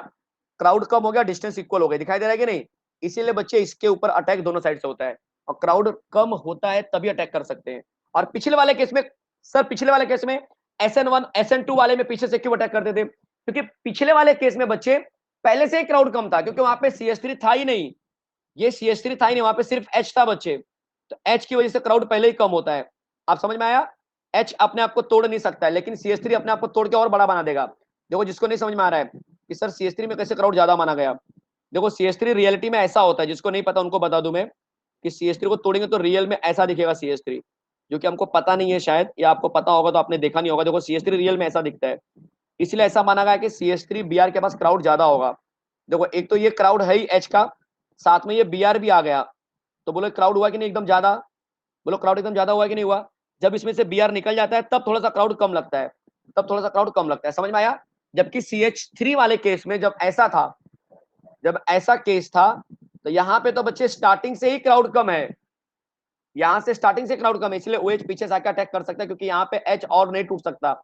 क्राउड कम हो गया, डिस्टेंस इक्वल हो गया। दिखाई दे रहा है कि नहीं? इसीलिए बच्चे इसके ऊपर अटैक दोनों साइड से होता है, और क्राउड कम होता है तभी अटैक कर सकते हैं। और पिछले वाले केस में, सर पिछले वाले केस में SN1 SN2 वाले में पीछे से क्यों अटैक करते थे? क्योंकि पिछले वाले केस में बच्चे पहले से ही क्राउड कम था, क्योंकि वहां पे CH3 था ही नहीं, ये CH3 था ही नहीं, वहां पे सिर्फ H था बच्चे। तो H की वजह से क्राउड पहले ही कम होता है। आप समझ में आया? H अपने आप को तोड़ नहीं सकता है, लेकिन CH3 अपने आप को तोड़ के और बड़ा बना देगा। देखो जिसको नहीं समझ में आ रहा है कि सर CH3 में कैसे क्राउड ज्यादा माना गया, देखो CH3 रियलिटी में ऐसा होता है, जिसको नहीं पता उनको बता दूं मैं, कि CH3 को तोड़ेंगे तो रियल में ऐसा दिखेगा CH3, जो कि हमको पता नहीं है शायद, या आपको पता होगा तो आपने देखा नहीं होगा। देखो CH3 रियल में ऐसा दिखता है, इसलिए ऐसा माना गया कि CH3 Br के पास क्राउड ज्यादा होगा। देखो एक तो ये क्राउड है ही H का, साथ में ये Br भी आ गया, तो बोलो क्राउड हुआ कि नहीं एकदम ज्यादा? बोलो क्राउड एकदम ज्यादा हुआ कि नहीं हुआ? जब इसमें से Br निकल जाता है तब थोड़ा सा क्राउड कम लगता है, तब थोड़ा सा क्राउड कम लगता है। समझ में आया? जबकि CH3 वाले केस में जब ऐसा था, जब ऐसा केस था, तो यहाँ पे तो बच्चे स्टार्टिंग से ही क्राउड कम है, यहाँ से स्टार्टिंग से क्राउड कम है, इसलिए OH पीछे से आकर अटैक कर सकता है, क्योंकि यहाँ पे H और नहीं टूट सकता,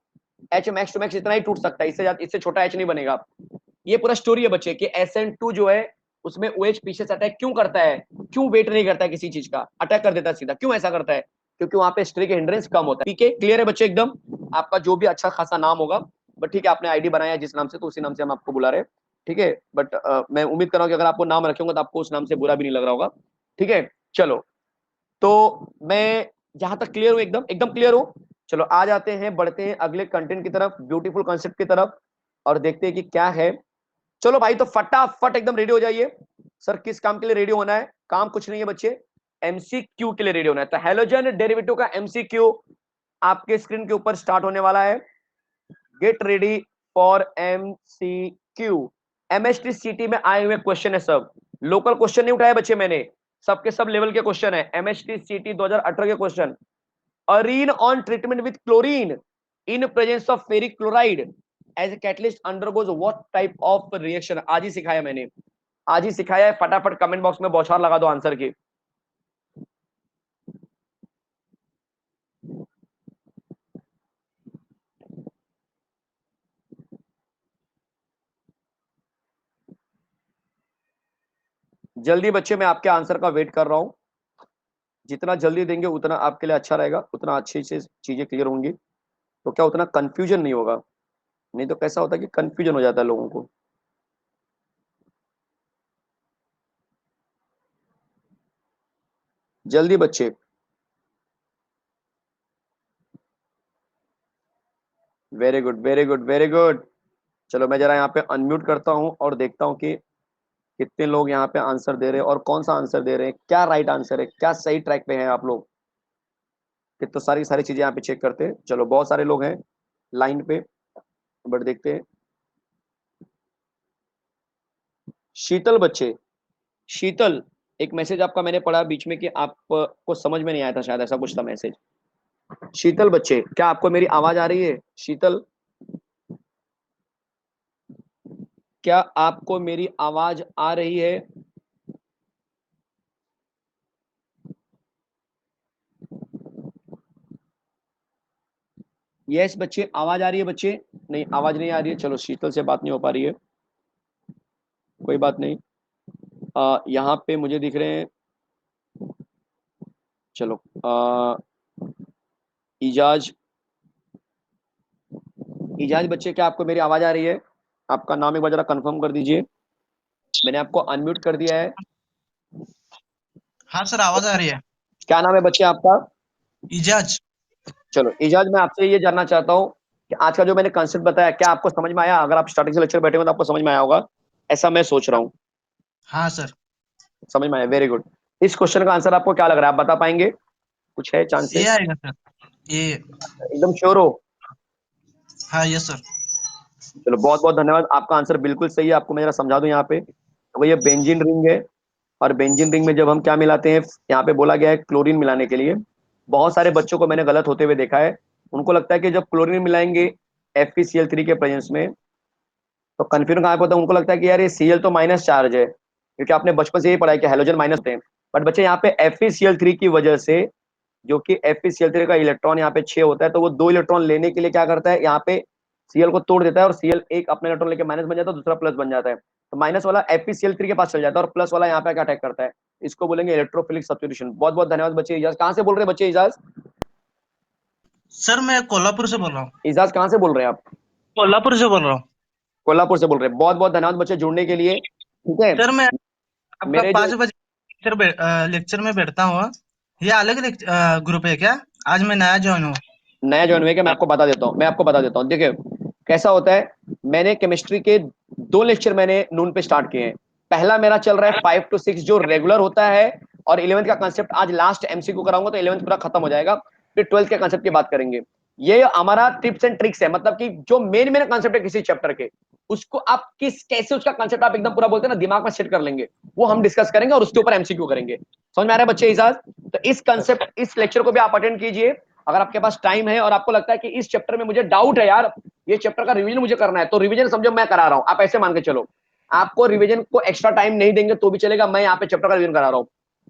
H मैक्स टू मैक्स इतना ही टूट सकता है, इससे छोटा H नहीं बनेगा। ये पूरा स्टोरी है बच्चे कि SN2 जो है उसमें OH पीछे से अटैक क्यों करता है, क्यों वेट नहीं करता है किसी चीज का, अटैक कर देता है सीधा। क्यों ऐसा करता है? क्योंकि वहां पे स्ट्रिक हिंड्रेंस कम होता है। ठीक है, क्लियर है बच्चे एकदम? आपका जो भी अच्छा खासा नाम होगा, बट ठीक है आपने आईडी बनाया जिस नाम से, तो उसी नाम से हम आपको बुला रहे हैं। ठीक है, बट मैं उम्मीद कर रहा हूँ कि अगर आपको नाम रखेंगे तो आपको उस नाम से बुरा भी नहीं लग रहा होगा। ठीक है, चलो। तो मैं जहां तक क्लियर हूं, एकदम एकदम क्लियर हूं। चलो आ जाते हैं, बढ़ते हैं अगले कंटेंट की तरफ, ब्यूटीफुल कॉन्सेप्ट की तरफ, और देखते हैं कि क्या है। चलो भाई, तो फटाफट एकदम रेडी हो जाइए। सर किस काम के लिए रेडी होना है? काम कुछ नहीं है बच्चे, MCQ के लिए रेडी होना है। तो हेलोजन डेरिवेटिव का MCQ आपके स्क्रीन के ऊपर स्टार्ट होने वाला है। Get ready for MCQ। MHT CT में आए हुए क्वेश्चन है सब, लोकल क्वेश्चन नहीं उठाए बच्चे मैंने, सबके सब लेवल के क्वेश्चन है। MHT CT 2018 के question. Arene on treatment with chlorine in presence of ferric chloride as a catalyst undergoes what type of reaction? आज ही सिखाया मैंने, आज ही सिखाया है। फटाफट कमेंट बॉक्स में बौछार लगा दो आंसर की। जल्दी बच्चे, मैं आपके आंसर का वेट कर रहा हूं। जितना जल्दी देंगे उतना आपके लिए अच्छा रहेगा, उतना अच्छी से चीजें क्लियर होंगी, तो क्या उतना कंफ्यूजन नहीं होगा। नहीं तो कैसा होता है कि कंफ्यूजन हो जाता है लोगों को। जल्दी बच्चे। Very good very good very good. चलो मैं जरा यहाँ पे अनम्यूट करता हूँ और देखता हूँ कि कितने लोग यहाँ पे आंसर दे रहे हैं और कौन सा आंसर दे रहे हैं, क्या राइट आंसर है, क्या सही ट्रैक पे हैं आप लोग। कितना सारी सारी चीजें यहाँ पे चेक करते हैं। चलो बहुत सारे लोग हैं लाइन पे, बट देखते हैं। शीतल बच्चे, शीतल, एक मैसेज आपका मैंने पढ़ा बीच में कि आपको समझ में नहीं आया था, शायद ऐसा कुछ था मैसेज। शीतल बच्चे, क्या आपको मेरी आवाज आ रही है? शीतल, क्या आपको मेरी आवाज आ रही है? यस बच्चे, आवाज आ रही है बच्चे? नहीं, आवाज नहीं आ रही है। चलो शीतल से बात नहीं हो पा रही है, कोई बात नहीं। यहाँ पे मुझे दिख रहे हैं। चलो इजाज, इजाज बच्चे, क्या आपको मेरी आवाज आ रही है? आपका नाम एक बार जरा कंफर्म कर दीजिए। मैंने आपको अनम्यूट कर दिया है। हाँ सर, आवाज आ रही है। क्या नाम है बच्चे आपका? इजाज। चलो इजाज, मैं आपसे ये जानना चाहता हूँ कि आज का जो मैंने कंसेप्ट बताया, क्या आपको समझ में आया? अगर आप स्टार्टिंग से लेक्चर बैठे हो तो आपको समझ में आया होगा, ऐसा मैं सोच रहा हूँ। हाँ सर। समझ में आया, वेरी गुड। इस क्वेश्चन का आंसर आपको क्या लग रहा है, आप बता पाएंगे? कुछ है ये चांसेस? आएगा सर, ये। एकदम श्योर हो? हाँ, यस सर। चलो बहुत बहुत धन्यवाद, आपका आंसर बिल्कुल सही है। आपको मैं जरा समझा दूं यहाँ पे, तो ये बेंजीन रिंग है, और बेंजीन रिंग में जब हम क्या मिलाते हैं, यहाँ पे बोला गया है क्लोरीन मिलाने के लिए। बहुत सारे बच्चों को मैंने गलत होते हुए देखा है। उनको लगता है कि जब क्लोरीन मिलाएंगे FeCl3 के प्रेजेंस में, तो कंफ्यूजन कहाँ पे होता है, उनको लगता है कि यार ये Cl तो माइनस चार्ज है, क्योंकि आपने बचपन से यही पढ़ा है कि हेलोजन माइनस थे। बट बच्चे यहाँ पे FeCl3 की वजह से, जो कि FeCl3 का इलेक्ट्रॉन यहाँ पे 6 होता है, तो वो 2 इलेक्ट्रॉन लेने के लिए क्या करता है, यहाँ पे Cl को तोड़ देता है, और Cl एक अपने इलेक्ट्रॉन लेके माइनस बन जाता है, दूसरा प्लस बन जाता है। तो माइनस वाला FeCl3 के पास चल जाता है, और प्लस वाला यहाँ पे क्या अटैक करता है, इसको बोलेंगे इलेक्ट्रोफिलिक सब्स्टिट्यूशन। बहुत बहुत धन्यवाद बच्चे। इजाज कहाँ से बोल रहे हैं बच्चे? इजाज, सर, मैं कोल्हापुर से बोल रहा हूँ। इजाज कहाँ से बोल रहे हैं आप? कोल्हापुर से बोल रहा हूँ। कोल्हापुर से बोल रहे हैं। बहुत बहुत धन्यवाद बच्चे जुड़ने के लिए। ठीक है, सर, मैं आपका मेरे जो 5 बजे लेक्चर में बैठता हूँ। ये अलग ग्रुप है क्या? आज मैं नया ज्वाइन हूँ। नया ज्वाइन हुए, कि मैं आपको बता देता हूँ, मैं आपको बता देता हूँ। देखिए कैसा होता है, मैंने केमिस्ट्री के 2 लेक्चर मैंने नून पे स्टार्ट किए हैं। पहला मेरा चल रहा है 5 to 6 जो रेगुलर होता है, और 11th का कंसेप्ट आज लास्ट MCQ कराऊंगा, तो 11th पूरा खत्म हो जाएगा। फिर 12th के कंसेप्ट की बात करेंगे। ये हमारा टिप्स एंड ट्रिक्स है, मतलब कि जो मेन मेन कंसेप्ट है किसी चैप्टर के, उसको आप किस कैसे उसका कंसेप्ट आप एकदम पूरा बोलते हैं ना, दिमाग में सेट कर लेंगे, वो हम डिस्कस करेंगे और उसके ऊपर MCQ करेंगे। समझ में आ रहा है बच्चे इजाज? तो इस कंसेप्ट, इस लेक्चर को भी आप अटेंड कीजिए अगर आपके पास टाइम है, और आपको लगता है कि इस चैप्टर में मुझे डाउट है यार, ये चैप्टर का रिवीजन मुझे करना है, तो रिवीजन समझो मैं करा रहा हूं। आप ऐसे मान के चलो, आपको रिवीजन को एक्स्ट्रा टाइम नहीं देंगे तो भी चलेगा, मैं यहाँ पे चैप्टर का रिवीजन करा रहा हूँ।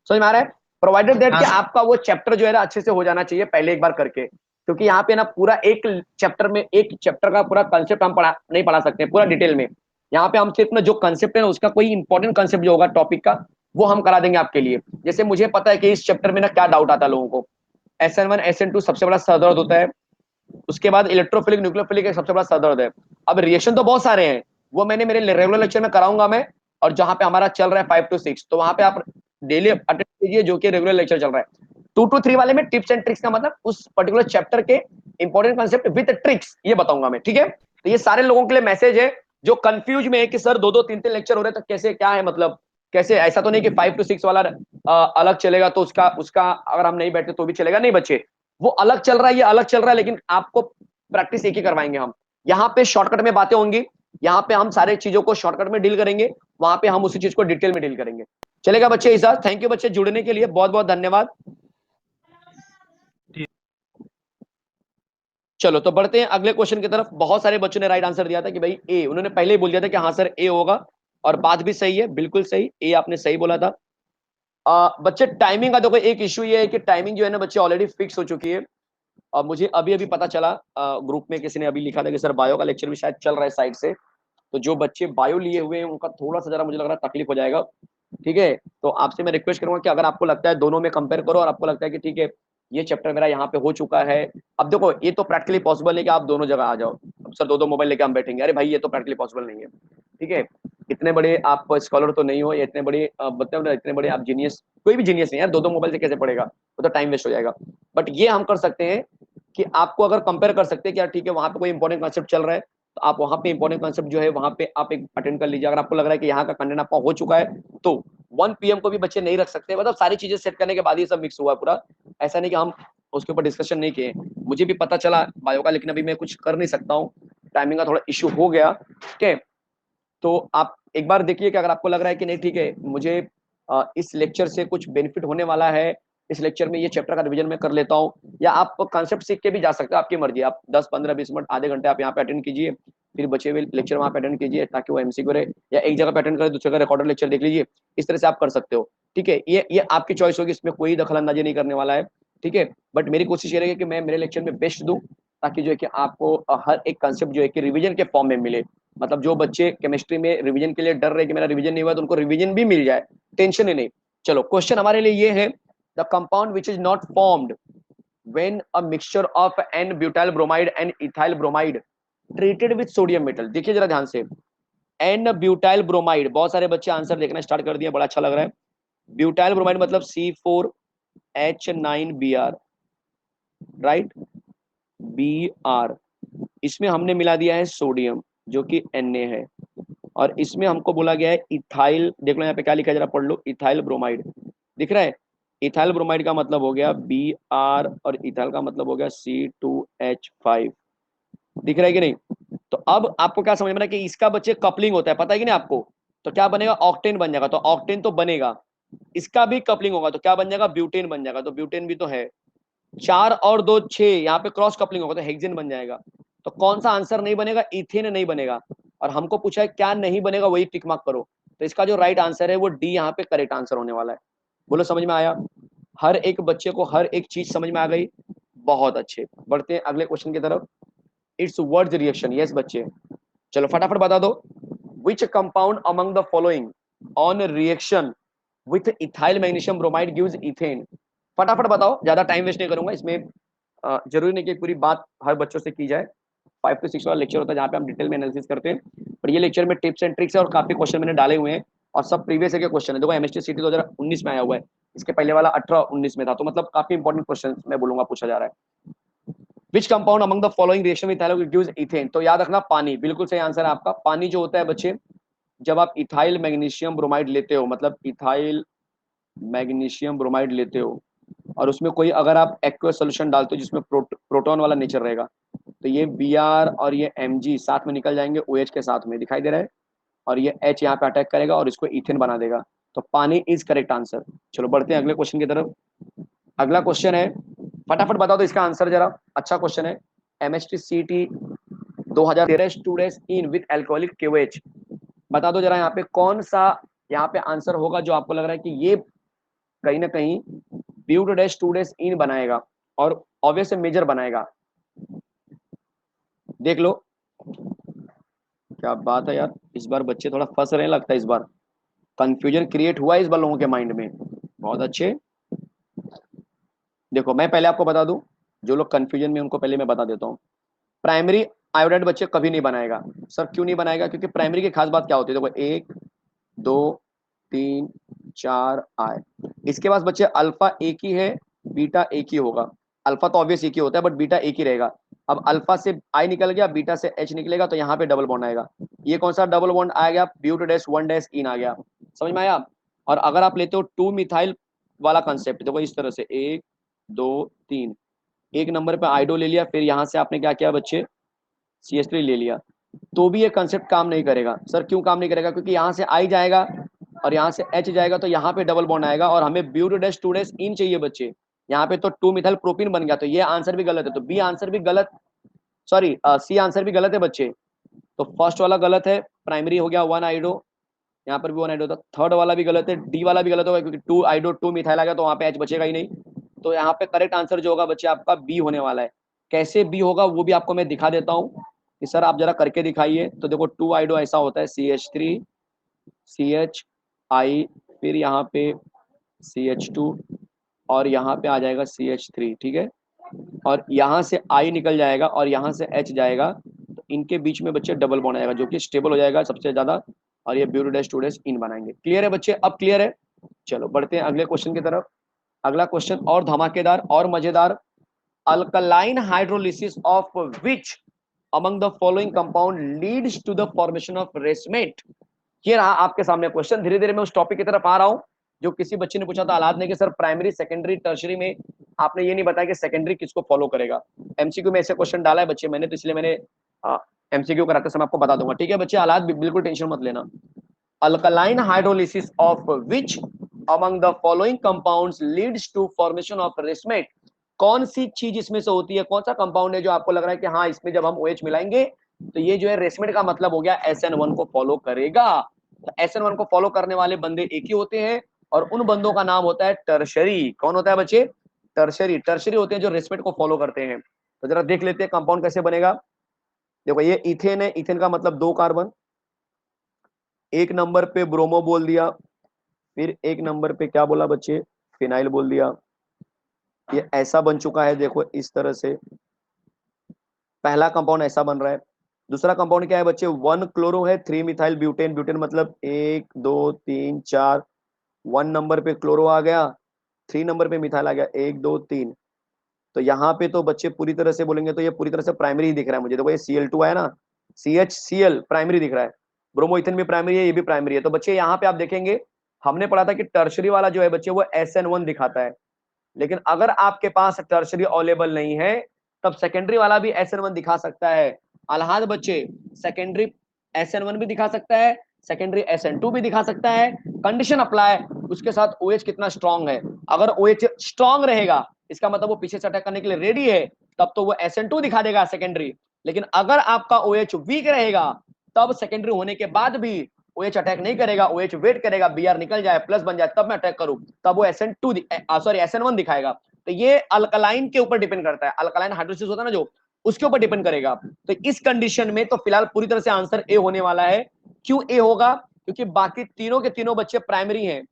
समझ में आ रहा है? प्रोवाइडेड दैट हाँ कि सर। आपका वो चैप्टर जो है ना अच्छे से हो जाना चाहिए पहले एक बार करके, क्योंकि यहाँ पे ना पूरा एक चैप्टर में, एक चैप्टर का पूरा कंसेप्ट हम पढ़ा नहीं पढ़ा सकते पूरा डिटेल में। यहाँ पे हम सिर्फ ना जो कंसेप्ट है ना, उसका कोई इंपॉर्टेंट कंसेप्ट जो होगा टॉपिक का, वो हम करा देंगे आपके लिए। जैसे मुझे पता है कि इस चैप्टर में ना क्या डाउट आता है लोगों को, SN1 SN2 सबसे बड़ा सरदर्द होता है, उसके बाद इलेक्ट्रोफिलिक न्यूक्लियोफिलिक एक सबसे बड़ा सरदर्द है। अब रिएक्शन तो बहुत सारे हैं, वो मैंने मेरे रेगुलर लेक्चर में कराऊंगा मैं, और जहां पे हमारा चल रहा है 5 to 6, तो वहां पे आप डेली अटेंड कीजिए, जो कि रेगुलर लेक्चर चल रहा है। 2 to 3 वाले में टिप्स एंड ट्रिक्स का मतलब उस पर्टिकुलर चैप्टर के इंपॉर्टेंट कंसेप्ट विद ट्रिक्स, ये बताऊंगा मैं। ठीक है, तो ये सारे लोगों के लिए मैसेज है जो कंफ्यूज में है कि सर 2 2 3 3 लेक्चर हो रहे हैं, तो कैसे क्या है मतलब, कैसे? ऐसा तो नहीं कि 5 to 6 वाला अलग चलेगा, तो उसका उसका अगर हम नहीं बैठे तो भी चलेगा, नहीं बच्चे, वो अलग चल रहा है, ये अलग चल रहा है, लेकिन आपको प्रैक्टिस एक ही करवाएंगे हम। यहाँ पे शॉर्टकट में बातें होंगी, यहाँ पे हम सारे चीजों को शॉर्टकट में डील करेंगे, वहां पे हम उसी चीज को डिटेल में डील करेंगे। चलेगा बच्चे? इजाज, थैंक यू बच्चे जुड़ने के लिए, बहुत बहुत धन्यवाद। ठीक। चलो तो बढ़ते हैं अगले क्वेश्चन की तरफ। बहुत सारे बच्चों ने राइट आंसर दिया था कि भाई ए, उन्होंने पहले ही बोल दिया था कि हाँ सर ए होगा, और बात भी सही है, बिल्कुल सही, ए आपने सही बोला था। बच्चे टाइमिंग का देखो एक इशू ये है कि टाइमिंग जो है ना बच्चे ऑलरेडी फिक्स हो चुकी है। और मुझे अभी अभी पता चला, ग्रुप में किसी ने अभी लिखा था कि सर बायो का लेक्चर भी शायद चल रहा है साइड से, तो जो बच्चे बायो लिए हुए हैं उनका थोड़ा सा जरा मुझे लग रहा है तकलीफ हो जाएगा। ठीक है, तो आपसे मैं रिक्वेस्ट करूंगा कि अगर आपको लगता है दोनों में कंपेयर करो, और आपको लगता है कि ठीक है ये चैप्टर मेरा यहाँ पे हो चुका है। अब देखो ये तो प्रैक्टिकली पॉसिबल है कि आप दोनों जगह आ जाओ, अब सर 2 2 मोबाइल लेके हम बैठेंगे, अरे भाई ये तो प्रैक्टिकली पॉसिबल नहीं है। ठीक है, इतने बड़े आप स्कॉलर तो नहीं हो, या इतने बड़े मतलब इतने बड़े आप जीनियस, कोई भी जीनियस नहीं यार, 2 2 मोबाइल से कैसे पढ़ेगा, वो तो टाइम वेस्ट हो जाएगा। बट ये हम कर सकते हैं कि आपको अगर कंपेयर कर सकते हैं कि यार ठीक है वहां पे कोई इंपॉर्टेंट कॉन्सेप्ट चल रहा है, तो तो आप वहां पे इंपॉर्टेंट कॉन्सेप्ट जो है वहां पे आप एक अटेंड कर लीजिए। अगर आपको लग रहा है कि यहाँ का कंटेंट आपका हो चुका है तो 1 PM को भी बच्चे नहीं रख सकते, मतलब सारी चीजें सेट करने के बाद ही सब मिक्स हुआ है पूरा। ऐसा नहीं कि हम उसके ऊपर डिस्कशन नहीं किए। मुझे भी पता चला बायो का, लेकिन अभी मैं कुछ कर नहीं सकता हूँ, टाइमिंग का थोड़ा इश्यू हो गया। ठीक है, तो आप एक बार देखिए कि अगर आपको लग रहा है कि नहीं ठीक है मुझे इस लेक्चर से कुछ बेनिफिट होने वाला है, इस लेक्चर में ये चैप्टर का रिवीजन मैं कर लेता हूँ, या आप कॉन्सेप्ट सीख के भी जा सकते हो, आपकी मर्जी। आप 10 15 20 मिनट आधे घंटे आप यहाँ पे अटेंड कीजिए, फिर बचे हुए लेक्चर वहाँ पे अटेंड कीजिए ताकि वो एमसीक्यू रहे, या एक जगह पे अटेंड करें दूसरी जगह रिकॉर्डेड लेक्चर देख लीजिए। इस तरह से आप कर सकते हो। ठीक है, ये आपकी चॉइस होगी, इसमें कोई दखल अंदाजी नहीं करने वाला है। ठीक है, बट मेरी कोशिश ये रहेगी कि मैं मेरे लेक्चर में बेस्ट दूं, ताकि जो है कि आपको हर एक कंसेप्ट जो है कि रिवीजन के फॉर्म में मिले। मतलब जो बच्चे केमिस्ट्री में रिवीजन के लिए डर रहे कि मेरा रिवीजन नहीं हुआ, तो उनको रिवीजन भी मिल जाए, टेंशन ही नहीं। चलो क्वेश्चन हमारे लिए ये है, the compound which is not formed when a mixture of n butyl bromide and ethyl bromide treated with sodium metal। देखिए जरा ध्यान से, n ब्यूटाइल ब्रोमाइड, बहुत सारे बच्चे आंसर देखना स्टार्ट कर दिए, बड़ा अच्छा लग रहा है। ब्यूटाइल ब्रोमाइड मतलब C4H9Br, राइट, Br। इसमें हमने मिला दिया है सोडियम जो कि Na है, और इसमें हमको बोला गया है इथाइल। देख लो यहाँ पे क्या लिखा है, जरा पढ़ लो, इथाइल ब्रोमाइड दिख रहा है। इथाइल ब्रोमाइड का मतलब हो गया Br, और इथाइल का मतलब हो गया C2H5। दिख रहा है कि नहीं? तो अब आपको क्या समझ में आ रहा है कि इसका बच्चे कपलिंग होता है, पता है कि नहीं आपको? तो क्या बनेगा, ऑक्टेन बन जाएगा, तो ऑक्टेन तो बनेगा। इसका भी कपलिंग होगा तो क्या बन जाएगा, ब्यूटेन बन जाएगा, तो ब्यूटेन भी तो है। 4 और 2 6, यहाँ पे क्रॉस कपलिंग होगा तो हेक्सेन बन जाएगा। तो कौन सा आंसर नहीं बनेगा, इथेन नहीं बनेगा। और हमको पूछा है क्या नहीं बनेगा, वही टिक मार्क करो। तो इसका जो राइट आंसर है वो डी यहाँ पे करेक्ट आंसर होने वाला है। बोलो समझ में आया? हर एक बच्चे को हर एक चीज समझ में आ गई? बहुत अच्छे, बढ़ते हैं अगले क्वेश्चन की तरफ। इट्स वर्ड्स रिएक्शन, यस बच्चे, चलो फटाफट बता दो। Which compound among the following on reaction with ethyl magnesium bromide gives ethane? फटाफट बताओ, ज्यादा टाइम वेस्ट नहीं करूंगा इसमें। जरूरी नहीं कि पूरी बात हर बच्चों से की जाए, 5 to 6 वाला लेक्चर होता है जहाँ पे हम डिटेल में एनालिसिस करते हैं, पर ये लेक्चर में टिप्स एंड ट्रिक्स है और काफी क्वेश्चन मैंने डाले हुए हैं, और सब प्रीवियस के क्वेश्चन है। देखो एमएसटी सीटी 2019 में आया हुआ है, इसके पहले वाला 18-19 में था, तो मतलब काफी इंपॉर्टेंट क्वेश्चन मैं बोलूंगा पूछा जा रहा है। Which compound among the following reaction with ethyl gives ethane? तो याद रखना पानी, बिल्कुल सही आंसर है आपका। पानी जो होता है बच्चे, जब आप इथाइल मैग्नीशियम ब्रोमाइड लेते हो, मतलब इथाइल मैग्नीशियम ब्रोमाइड लेते हो, और उसमें कोई अगर आप एक्वस सोल्यूशन डालते हो जिसमें प्रोटॉन वाला नेचर रहेगा, तो ये Br और ये Mg साथ में निकल जाएंगे OH के साथ में, दिखाई दे रहा है, और ये H यहाँ पे अटैक करेगा और इसको इथेन बना देगा। तो पानी इज करेक्ट आंसर। चलो बढ़ते हैं अगले क्वेश्चन की तरफ। अगला क्वेश्चन है, फटाफट बता दो इसका आंसर जरा, अच्छा क्वेश्चन है। MHTCT 2013 students in with alcoholic KOH, बता दो जरा यहाँ पे कौन सा यहाँ पे आंसर होगा जो आपको लग रहा है कि ये कहीं ना कहीं ब्यूट डैश 2 डैश इन बनाएगा और ऑब्वियस मेजर बनाएगा। देख लो, क्या बात है यार, इस बार बच्चे थोड़ा फंस रहे हैं लगता है, इस बार कंफ्यूजन क्रिएट हुआ है इस बार लोगों के माइंड में। बहुत अच्छे, देखो मैं पहले आपको बता दूं, जो लोग कंफ्यूजन में उनको पहले मैं बता देता हूँ। प्राइमरी आयोडाइड बच्चे कभी नहीं बनाएगा। सर क्यों नहीं बनाएगा? क्योंकि प्राइमरी की खास बात क्या होती है, देखो 1 2 3 4 आए, इसके पास बच्चे अल्फा एक ही है, बीटा एक ही होगा। अल्फा तो ऑब्वियस एक ही होता है, बट बीटा एक ही रहेगा। अब अल्फा से आई निकल गया, बीटा से एच निकलेगा, तो यहाँ पे डबल बॉन्ड आएगा। ये कौन सा डबल बॉन्ड आ गया, ब्यूट डैश 1 डैश इन आ गया, समझ में आया? और अगर आप लेते हो 2 मिथाइल वाला कंसेप्ट, देखो इस तरह से 1 2 3, एक नंबर पे आइडो ले लिया, फिर यहाँ से आपने क्या किया बच्चे, CH3 ले लिया, तो भी ये कंसेप्ट काम नहीं करेगा। सर क्यों काम नहीं करेगा? क्योंकि यहाँ से आई जाएगा और यहाँ से एच जाएगा, तो यहाँ पे डबल बॉन्ड आएगा, और हमें ब्यूट डैश 2 डैश इन चाहिए बच्चे। यहाँ पे तो 2 मिथाइल प्रोपीन बन गया, तो ये आंसर भी गलत है, तो बी आंसर भी गलत, सॉरी सी आंसर भी गलत है बच्चे। तो फर्स्ट वाला गलत है, प्राइमरी हो गया 1 आइडो, यहाँ पर भी 1 आइडो था। थर्ड वाला भी गलत है, डी वाला भी गलत होगा, क्योंकि 2 आइडो 2 मिथाइल आ गया, तो वहाँ पे एच बचेगा ही नहीं। तो यहाँ पे करेक्ट आंसर जो होगा बच्चे आपका बी होने वाला है। कैसे बी होगा वो भी आपको मैं दिखा देता हूँ कि सर आप जरा करके दिखाइए। तो देखो 2 आइडो ऐसा होता है, CH3 CHI, फिर यहाँ पे CH2, और यहाँ पे आ जाएगा CH3, ठीक है, और यहाँ से I निकल जाएगा और यहाँ से H जाएगा, तो इनके बीच में बच्चे डबल बॉन्ड आएगा जो कि स्टेबल हो जाएगा सबसे ज्यादा, और ये ब्यूट डैश 2 डैश इन बनाएंगे। क्लियर है बच्चे? अब क्लियर है? चलो बढ़ते हैं अगले क्वेश्चन की तरफ। अगला क्वेश्चन और धमाकेदार और मजेदार। Alkaline hydrolysis of which among the following compound leads to the formation of racemate? ये रहा आपके सामने क्वेश्चन। धीरे धीरे मैं उस टॉपिक की तरफ आ रहा हूं जो किसी बच्चे ने पूछा था आलाद ने कि सर प्राइमरी सेकेंडरी टर्शरी में आपने ये नहीं बताया कि सेकेंडरी किसको फॉलो करेगा। एमसीक्यू में ऐसे क्वेश्चन डाला है बच्चे मैंने, तो इसलिए मैंने एमसीक्यू कराते समय आपको बता दूंगा। ठीक है बच्चे, आलाद बिल्कुल टेंशन मत लेना। Alkaline hydrolysis of which among the following compounds leads to formation of racemate? कौन सी चीज इसमें से होती है, कौन सा कंपाउंड है जो आपको लग रहा है कि हाँ इसमें जब हम OH मिलाएंगे तो ये जो है रेसमेट का मतलब हो गया SN1 को फॉलो करेगा। तो SN1 को फॉलो करने वाले बंदे एक ही होते हैं और उन बंदों का नाम होता है टर्शरी। कौन होता है बच्चे? टर्शरी। टर्शरी होते हैं जो रेसमेट को फॉलो करते हैं। तो जरा देख लेते हैं कंपाउंड कैसे बनेगा। देखो ये इथेन है, इथेन का मतलब 2 कार्बन, एक नंबर पे ब्रोमो बोल दिया, फिर एक नंबर पे क्या बोला बच्चे, फिनाइल बोल दिया। ये ऐसा बन चुका है, देखो इस तरह से पहला कंपाउंड ऐसा बन रहा है। दूसरा कंपाउंड क्या है बच्चे, 1 क्लोरो है, 3 मिथाइल ब्यूटेन। ब्यूटेन मतलब 1 2 3 4, 1 नंबर पे क्लोरो आ गया, 3 नंबर पे मिथाइल आ गया, 1 2 3। तो यहाँ पे तो बच्चे पूरी तरह से बोलेंगे तो ये पूरी तरह से प्राइमरी ही दिख रहा है मुझे। देखो ये Cl2 है ना, CHCl प्राइमरी दिख रहा है, ब्रोमो इथेन भी प्राइमरी है, ये भी प्राइमरी है। तो बच्चे यहाँ पे आप देखेंगे हमने पढ़ा था कि टर्शरी वाला जो है बच्चे वो SN1 दिखाता है, लेकिन अगर आपके पास टर्शरी अवेलेबल नहीं है तब सेकेंडरी वाला भी SN1 दिखा सकता है। अलहाद बच्चे सेकेंडरी SN1 भी दिखा सकता है, सेकेंडरी SN2 भी दिखा सकता है। कंडीशन अप्लाई, उसके साथ OH कितना स्ट्रांग है। अगर OH स्ट्रांग रहेगा इसका मतलब वो पीछे से अटैक करने के लिए रेडी है, तब तो वो SN2 दिखा देगा सेकेंडरी। लेकिन अगर आपका OH वीक रहेगा तब सेकेंडरी होने के बाद भी OH अटैक नहीं करेगा, OH वेट करेगा Br निकल जाए प्लस बन जाए तब मैं अटैक करूं, तब वो SN1 दिखाएगा। तो ये अल्कलाइन के ऊपर डिपेंड करता है, अल्कलाइन हाइड्रोलिसिस होता है ना जो, उसके ऊपर डिपेंड करेगा। तो इस कंडीशन में तो फिलहाल पूरी तरह से आंसर ए होने वाला है। क्यों ए होगा? क्योंकि बाकी तीनों के तीनों बच्चे प्राइमरी हैं,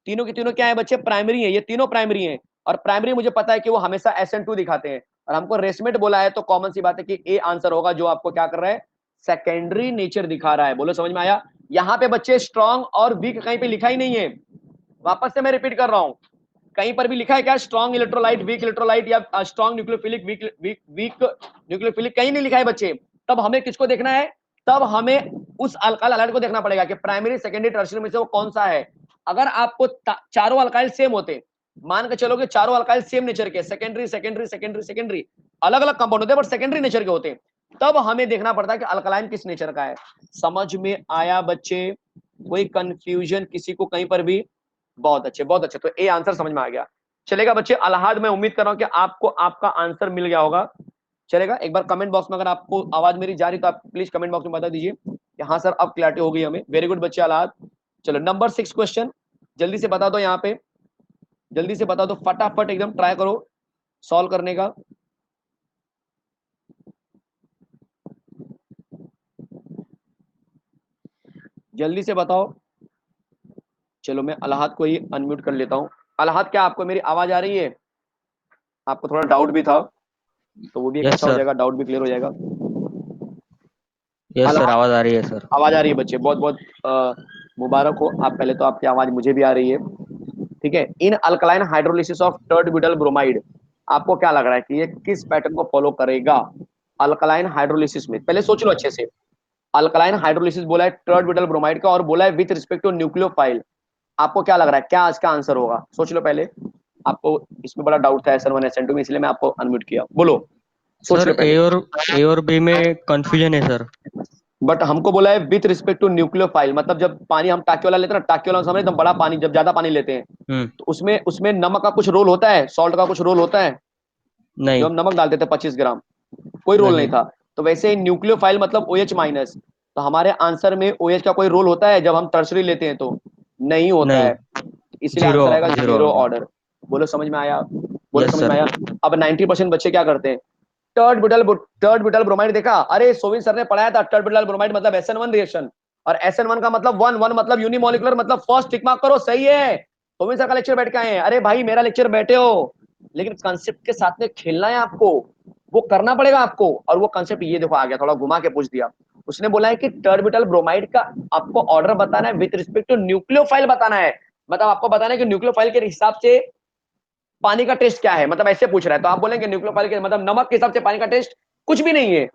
तीनों के तीनों क्या है बच्चे, प्राइमरी हैं। ये तीनों प्राइमरी हैं और प्राइमरी मुझे पता है कि वो हमेशा SN2 दिखाते हैं और हमको रेसमेट बोला है, तो कॉमन सी बात है कि ए आंसर होगा जो आपको क्या कर रहा है, सेकेंडरी नेचर दिखा रहा है। बोलो समझ में आया? यहाँ पे बच्चे स्ट्रॉन्ग और वीक कहीं पे लिखा ही नहीं है। वापस से मैं रिपीट कर रहा हूं, कहीं पर भी लिखा है क्या स्ट्रॉन्ग इलेक्ट्रोलाइट, वीक इलेक्ट्रोलाइट या strong nucleophilic, weak weak weak nucleophilic? कहीं नहीं लिखा है बच्चे। तब हमें किसको देखना है? तब हमें उस अल्काइल हैलाइड को देखना पड़ेगा कि प्राइमरी सेकेंडरी टर्शियरी में से वो कौन सा है। अगर आपको चारों अल्काइल सेम होते, मान के चलो कि चारों अल्काइल सेम नेचर के, सेकेंडरी सेकेंडरी सेकेंडरी सेकेंडरी अलग अलग कंपाउंड होते बट सेकेंडरी नेचर के होते, तब हमें देखना पड़ता है कि अल्कलाइन किस नेचर का है। समझ में आया बच्चे? कोई कंफ्यूजन किसी को कहीं पर भी? बहुत अच्छे बहुत अच्छे, तो ए आंसर समझ में आ गया। चलेगा बच्चे, अलहाद मैं उम्मीद कर रहा हूं कि आपको आपका आंसर मिल गया होगा। चलेगा, एक बार कमेंट बॉक्स में अगर आपको आवाज मेरी जा रही तो आप प्लीज कमेंट बॉक्स में बता दीजिए कि हाँ सर अब क्लैरिटी हो गई हमें। वेरी गुड बच्चे अलहाद। चलो नंबर 6 क्वेश्चन जल्दी से बता दो, यहाँ पे जल्दी से बता दो, फटाफट एकदम ट्राई करो सॉल्व करने का। जल्दी से बताओ। चलो मैं अलहाद को ही अनम्यूट कर लेता हूँ। अलहाद क्या आपको मेरी आवाज आ रही है? आपको थोड़ा डाउट भी था तो वो भी एक यस अच्छा हो सर। जाएगा, डाउट भी क्लियर हो जाएगा। यस सर, अलहाद आवाज आ रही है सर। आवाज आ रही है बच्चे, बहुत बहुत मुबारक हो आप। पहले तो आपकी आवाज मुझे भी आ रही है। ठीक है, in alkaline hydrolysis of टर्ड butyl bromide आपको क्या लग रहा है कि ये किस पैटर्न को फॉलो करेगा? अल्कलाइन हाइड्रोलिसिस में पहले सोच लो अच्छे से। अल्कलाइन हाइड्रोलिसिस बोला है टर्ड ब्यूटाइल ब्रोमाइड का और बोला है विथ रिस्पेक्ट टू न्यूक्लियोफाइल। आपको क्या लग रहा है क्या इसका आंसर होगा? सोच लो पहले। आपको इसमें बड़ा डाउट था SN1 SN2 में, इसलिए मैं आपको अनम्यूट किया। बोलो, सोच सर लो पहले। ए और बी में कंफ्यूजन है सर। बट हमको बोला है विथ रिस्पेक्ट टू न्यूक्लियोफाइल, मतलब जब पानी हम टाकी वाला लेते हैं ना, टाकी वाला समझ एकदम बड़ा पानी, जब ज्यादा पानी लेते हैं हम्म। तो उसमें उसमें नमक का कुछ रोल होता है, सॉल्ट का कुछ रोल होता है। जो नहीं। हम नमक डालते थे 25 ग्राम, कोई रोल नहीं नहीं। था। तो वैसे ही न्यूक्लियोफाइल मतलब OH माइनस, तो हमारे आंसर में OH का कोई रोल होता है जब हम टर्सरी लेते हैं? तो नहीं होता नहीं। है, इसलिए जीरो आंसर आएगा जीरो जीरो होगा। ऑर्डर। बोलो समझ में आया? बोलो यस समझ में सर। आया? अब 90% बच्चे क्या करते हैं, टर्ड ब्यूटाइल ब्रोमाइड देखा, अरे सोविन सर ने पढ़ाया था टर्ड ब्यूटाइल ब्रोमाइड मतलब SN1 रिएक्शन, और SN1 का मतलब वन, वन मतलब यूनिमोलिकुलर, मतलब फर्स्ट टिक मार्क करो, सही है। सोविन सर का लेक्चर बैठ के आए हैं, अरे भाई मेरा लेक्चर बैठे हो, लेकिन कंसेप्ट के साथ में खेलना है आपको, वो करना पड़ेगा आपको। और वो कंसेप्ट ये देखो आ गया, थोड़ा घुमा के पूछ दिया। उसने बोला है कि टर्ड ब्यूटाइल ब्रोमाइड का आपको ऑर्डर बताना है विद रिस्पेक्ट टू न्यूक्लियोफाइल बताना है, मतलब आपको बताना है कि न्यूक्लियोफाइल के हिसाब से पानी का टेस्ट क्या है, मतलब ऐसे पूछ रहा है। तो आप बोलेंगे न्यूक्लियोफाइल के मतलब नमक के हिसाब से पानी का टेस्ट कुछ भी नहीं है।